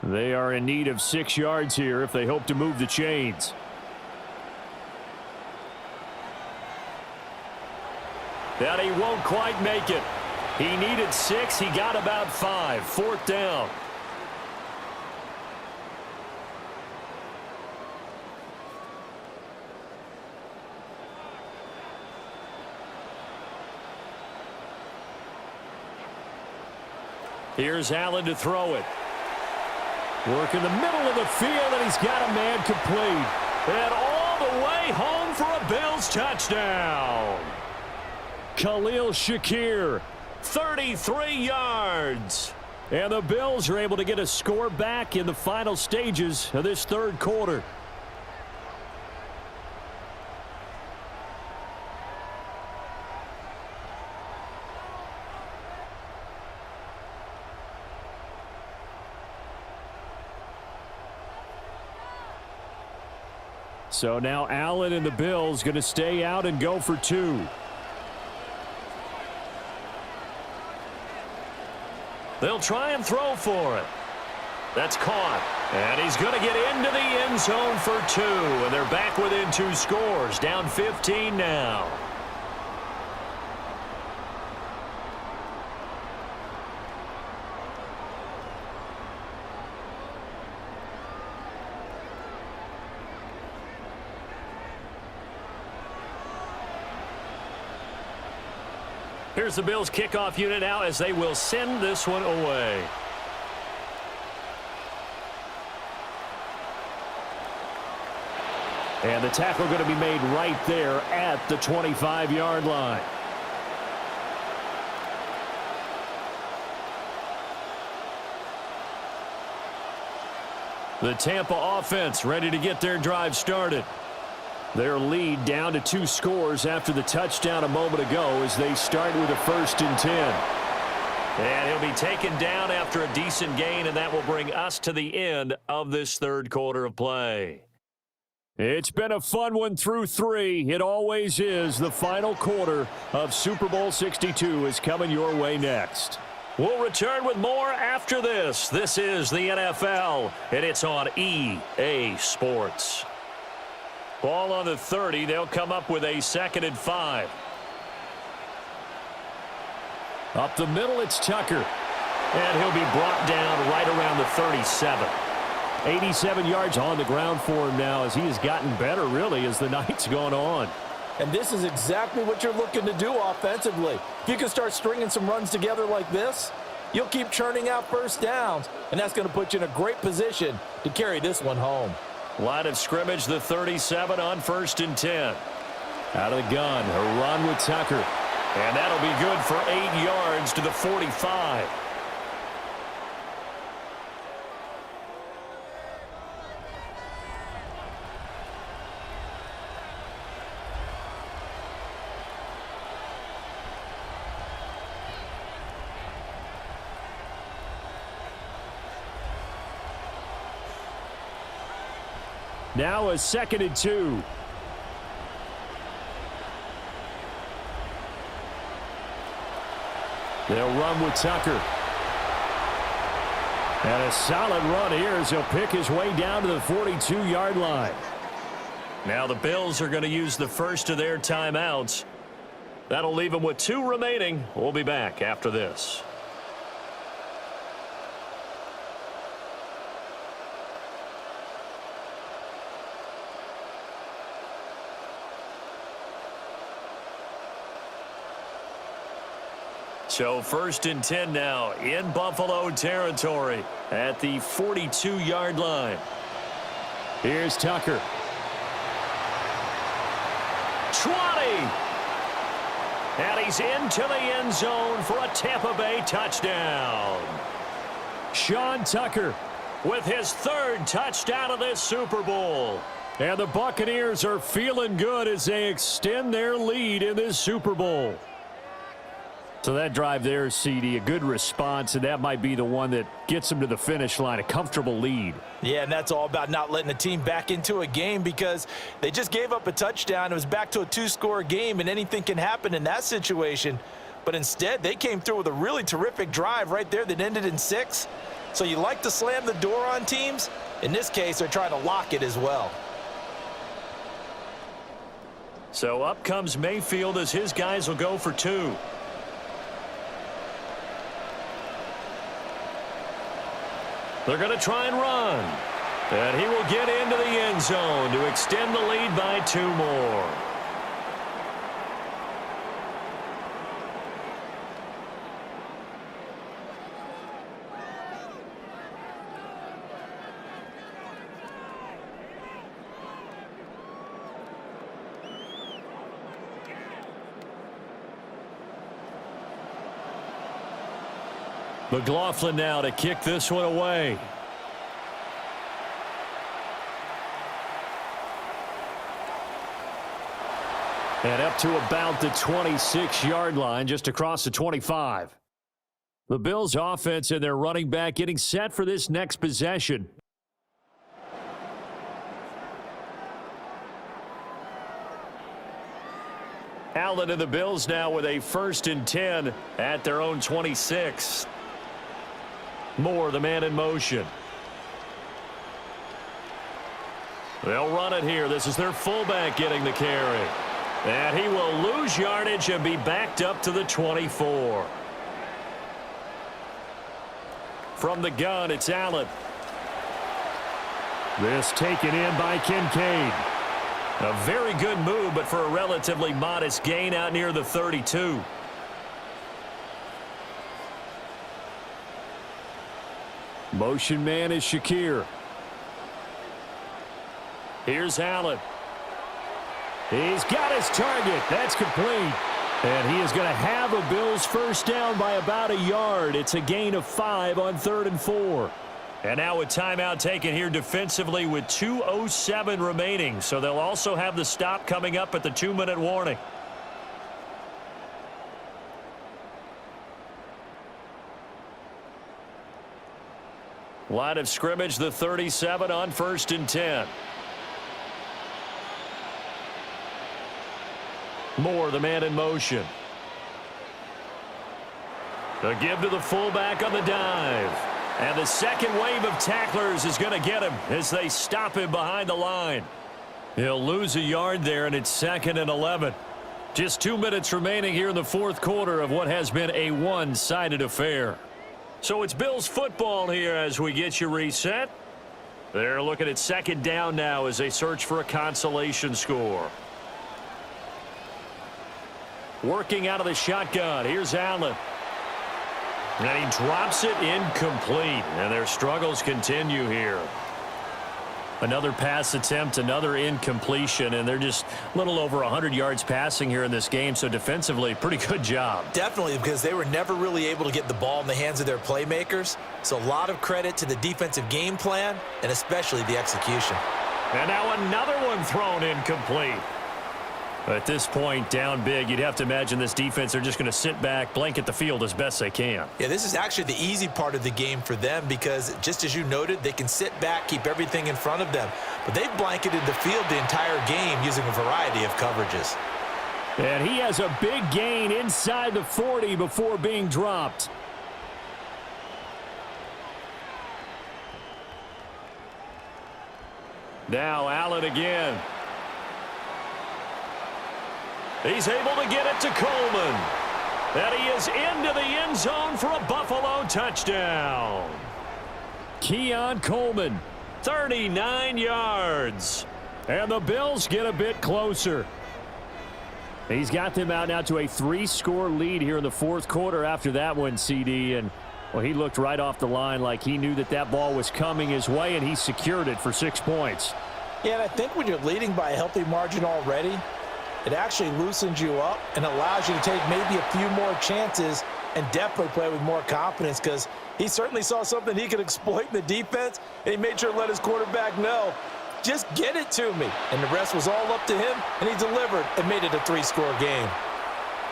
They are in need of 6 yards here if they hope to move the chains. And he won't quite make it. He needed 6. He got about 5. 4th down. Here's Allen to throw it. Work in the middle of the field, and he's got a man complete. And all the way home for a Bills touchdown. Khalil Shakir, 33 yards. And the Bills are able to get a score back in the final stages of this 3rd quarter. So now Allen and the Bills going to stay out and go for 2. They'll try and throw for it. That's caught. And he's going to get into the end zone for 2. And they're back within 2 scores. Down 15 now. Here's the Bills kickoff unit now as they will send this one away. And the tackle going to be made right there at the 25-yard line. The Tampa offense ready to get their drive started. Their lead down to 2 scores after the touchdown a moment ago as they start with a 1st and 10. And he'll be taken down after a decent gain, and that will bring us to the end of this 3rd quarter of play. It's been a fun one through 3. It always is. The final quarter of Super Bowl 62 is coming your way next. We'll return with more after this. This is the NFL, and it's on EA Sports. Ball on the 30. They'll come up with a 2nd and 5. Up the middle, it's Tucker. And he'll be brought down right around the 37. 87 yards on the ground for him now as he has gotten better, really, as the night's gone on. And this is exactly what you're looking to do offensively. If you can start stringing some runs together like this, you'll keep churning out first downs, and that's going to put you in a great position to carry this one home. Line of scrimmage, the 37 on 1st and 10. Out of the gun, a run with Tucker. And that'll be good for 8 yards to the 45. Now a 2nd and 2. They'll run with Tucker. And a solid run here as he'll pick his way down to the 42-yard line. Now the Bills are going to use the first of their timeouts. That'll leave them with 2 remaining. We'll be back after this. So 1st and 10 now in Buffalo territory at the 42-yard line. Here's Tucker. 20. And he's into the end zone for a Tampa Bay touchdown. Sean Tucker With his 3rd touchdown of this Super Bowl. And the Buccaneers are feeling good as they extend their lead in this Super Bowl. So that drive there, CD, a good response, and that might be the one that gets them to the finish line, a comfortable lead. Yeah, and that's all about not letting the team back into a game because they just gave up a touchdown. It was back to a 2-score game, and anything can happen in that situation. But instead, they came through with a really terrific drive right there that ended in 6. So you like to slam the door on teams. In this case, they're trying to lock it as well. So up comes Mayfield as his guys will go for 2. They're going to try and run. And he will get into the end zone to extend the lead by 2 more. McLaughlin now to kick this one away. And up to about the 26-yard line, just across the 25. The Bills offense and their running back getting set for this next possession. Allen and the Bills now with a 1st and 10 at their own 26. Moore, the man in motion. They'll run it here. This is their fullback getting the carry. And he will lose yardage and be backed up to the 24. From the gun, it's Allen. This taken in by Kincaid. A very good move, but for a relatively modest gain out near the 32. Motion man is Shakir. Here's Allen. He's got his target. That's complete. And he is going to have a Bills first down by about a yard. It's a gain of 5 on 3rd and 4. And now a timeout taken here defensively with 2:07 remaining. So they'll also have the stop coming up at the 2-minute warning. Line of scrimmage, the 37 on 1st and 10. Moore, the man in motion. The give to the fullback on the dive. And the second wave of tacklers is going to get him as they stop him behind the line. He'll lose a yard there, and it's 2nd and 11. Just 2 minutes remaining here in the 4th quarter of what has been a one-sided affair. So it's Bills football here as we get you reset. They're looking at 2nd down now as they search for a consolation score. Working out of the shotgun. Here's Allen. And he drops it incomplete. And their struggles continue here. Another pass attempt, another incompletion, and they're just a little over 100 yards passing here in this game, so defensively, pretty good job. Definitely, because they were never really able to get the ball in the hands of their playmakers, so a lot of credit to the defensive game plan, and especially the execution. And now another one thrown incomplete. At this point, down big, you'd have to imagine this defense are just going to sit back, blanket the field as best they can. Yeah, this is actually the easy part of the game for them because, just as you noted, they can sit back, keep everything in front of them. But they've blanketed the field the entire game using a variety of coverages. And he has a big gain inside the 40 before being dropped. Now Allen again. He's able to get it to Coleman. And he is into the end zone for a Buffalo touchdown. Keon Coleman. 39 yards. And the Bills get a bit closer. He's got them out now to a 3-score lead here in the fourth quarter after that one, CD. And, well, he looked right off the line like he knew that that ball was coming his way, and he secured it for 6 points. Yeah, and I think when you're leading by a healthy margin already, it actually loosens you up and allows you to take maybe a few more chances and definitely play with more confidence because he certainly saw something he could exploit in the defense, and he made sure to let his quarterback know, just get it to me. And the rest was all up to him, and he delivered and made it a 3-score game.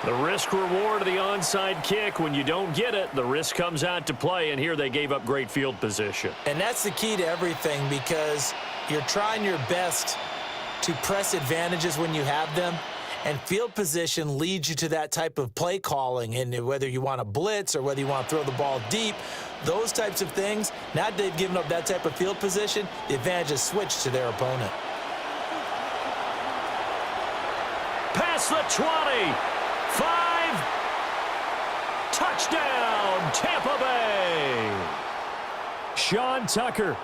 The risk reward of the onside kick. When you don't get it, the risk comes out to play, and here they gave up great field position. And that's the key to everything because you're trying your best to press advantages when you have them, and field position leads you to that type of play calling, and whether you want to blitz or whether you want to throw the ball deep, those types of things, now that they've given up that type of field position, the advantage is switched to their opponent. Past the 20. 5. Touchdown, Tampa Bay. Sean Tucker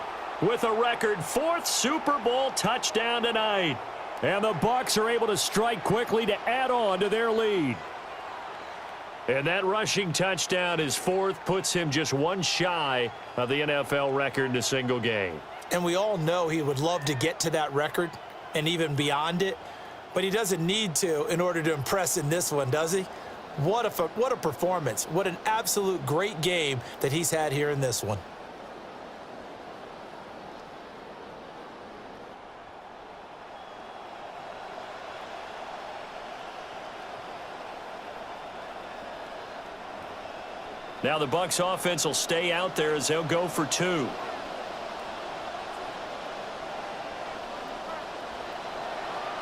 With a record 4th Super Bowl touchdown tonight. and the Bucs are able to strike quickly to add on to their lead. And that rushing touchdown, his 4th, puts him just one shy of the NFL record in a single game. And we all know he would love to get to that record and even beyond it, but he doesn't need to in order to impress in this one, does he? What a performance. What an absolute great game that he's had here in this one. Now the Bucs offense will stay out there as they'll go for 2.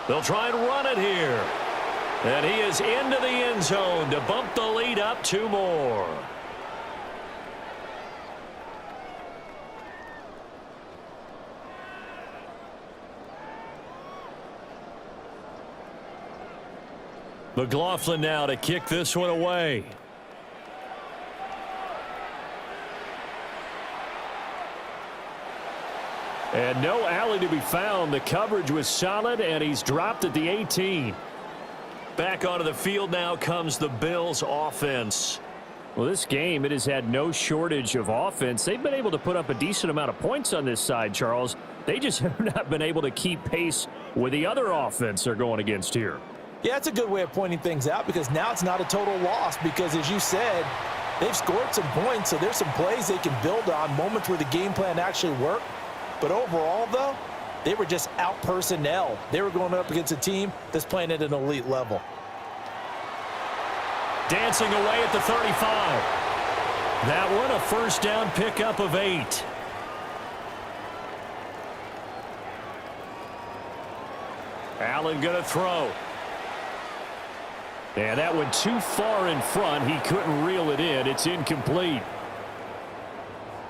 They'll try and run it here. And he is into the end zone to bump the lead up 2 more. McLaughlin now to kick this one away. And no alley to be found. The coverage was solid, and he's dropped at the 18. Back onto the field now comes the Bills offense. Well, this game, it has had no shortage of offense. They've been able to put up a decent amount of points on this side, Charles. They just have not been able to keep pace with the other offense they're going against here. Yeah, that's a good way of pointing things out because now it's not a total loss because, as you said, they've scored some points, so there's some plays they can build on, moments where the game plan actually worked. But overall, though, they were just out personnel. They were going up against a team that's playing at an elite level. Dancing away at the 35. That one a first down pickup of 8. Allen going to throw. And that one too far in front. He couldn't reel it in. It's incomplete.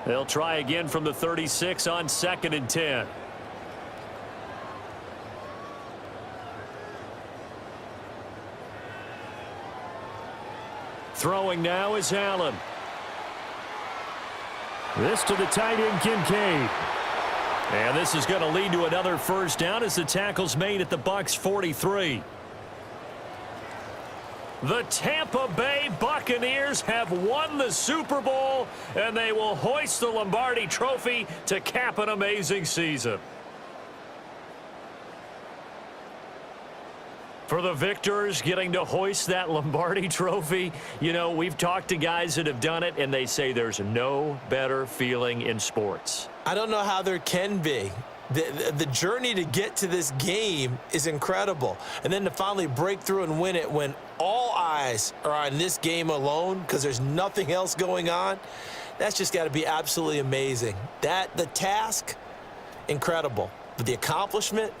They'll try again from the 36 on 2nd and 10. Throwing now is Allen. This to the tight end, Kincaid. And this is going to lead to another first down as the tackle's made at the Bucs 43. The Tampa Bay Buccaneers have won the Super Bowl, and they will hoist the Lombardi Trophy to cap an amazing season. For the victors, getting to hoist that Lombardi Trophy, you know, we've talked to guys that have done it, and they say there's no better feeling in sports. I don't know how there can be. The journey to get to this game is incredible. And then to finally break through and win it when all eyes are on this game alone because there's nothing else going on, that's just got to be absolutely amazing. The task, incredible. But the accomplishment,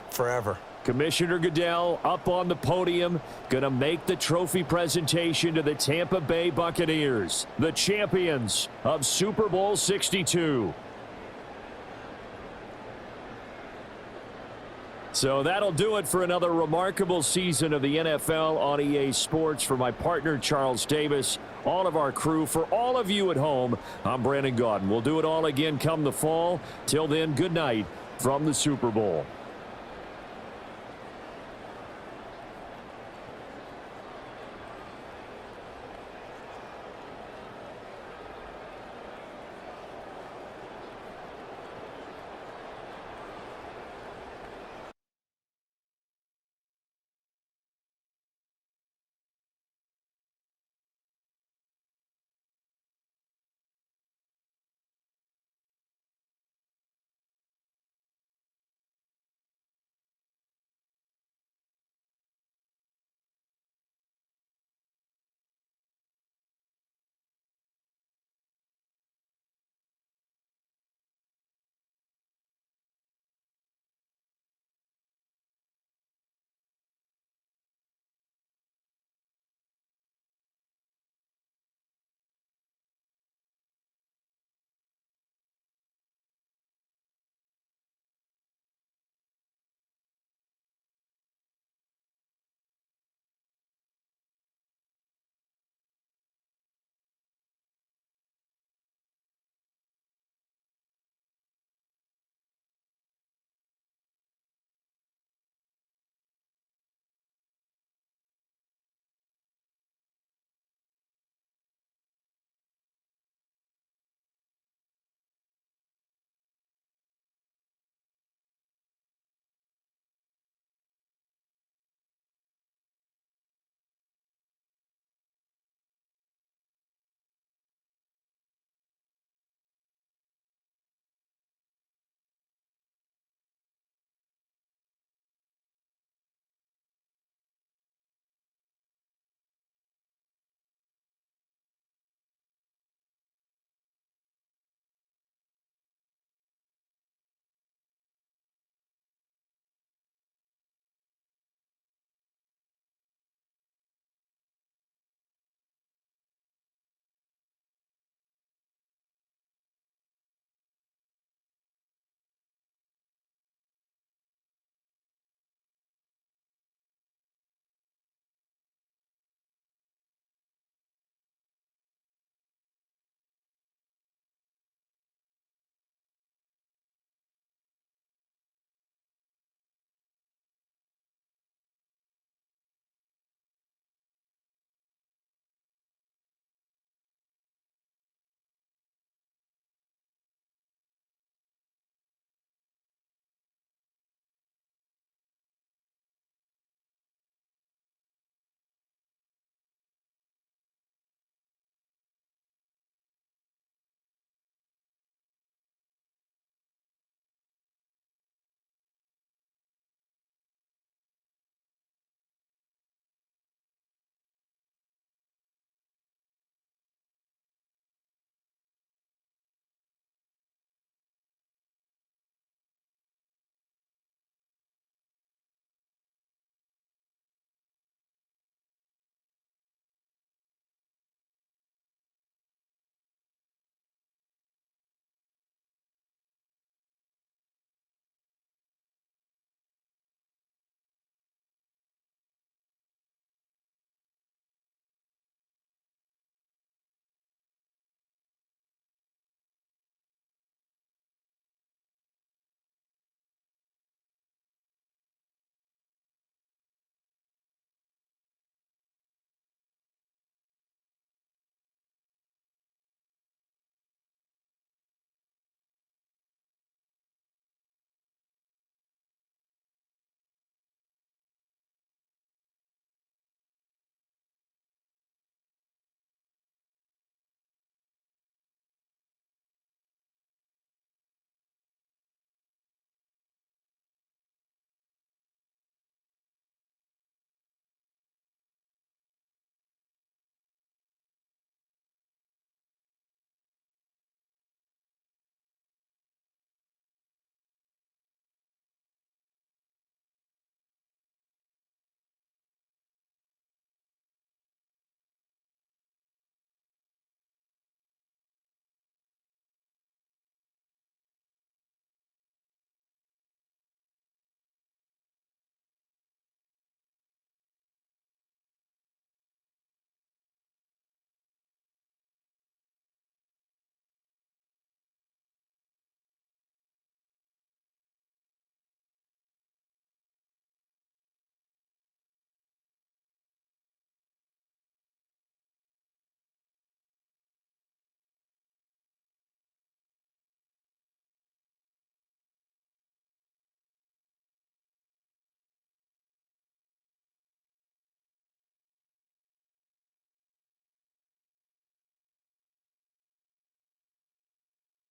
forever. Commissioner Goodell up on the podium, going to make the trophy presentation to the Tampa Bay Buccaneers, the champions of Super Bowl 62. So that'll do it for another remarkable season of the NFL on EA Sports. For my partner, Charles Davis, all of our crew, for all of you at home, I'm Brandon Gaudin. We'll do it all again come the fall. Till then, good night from the Super Bowl.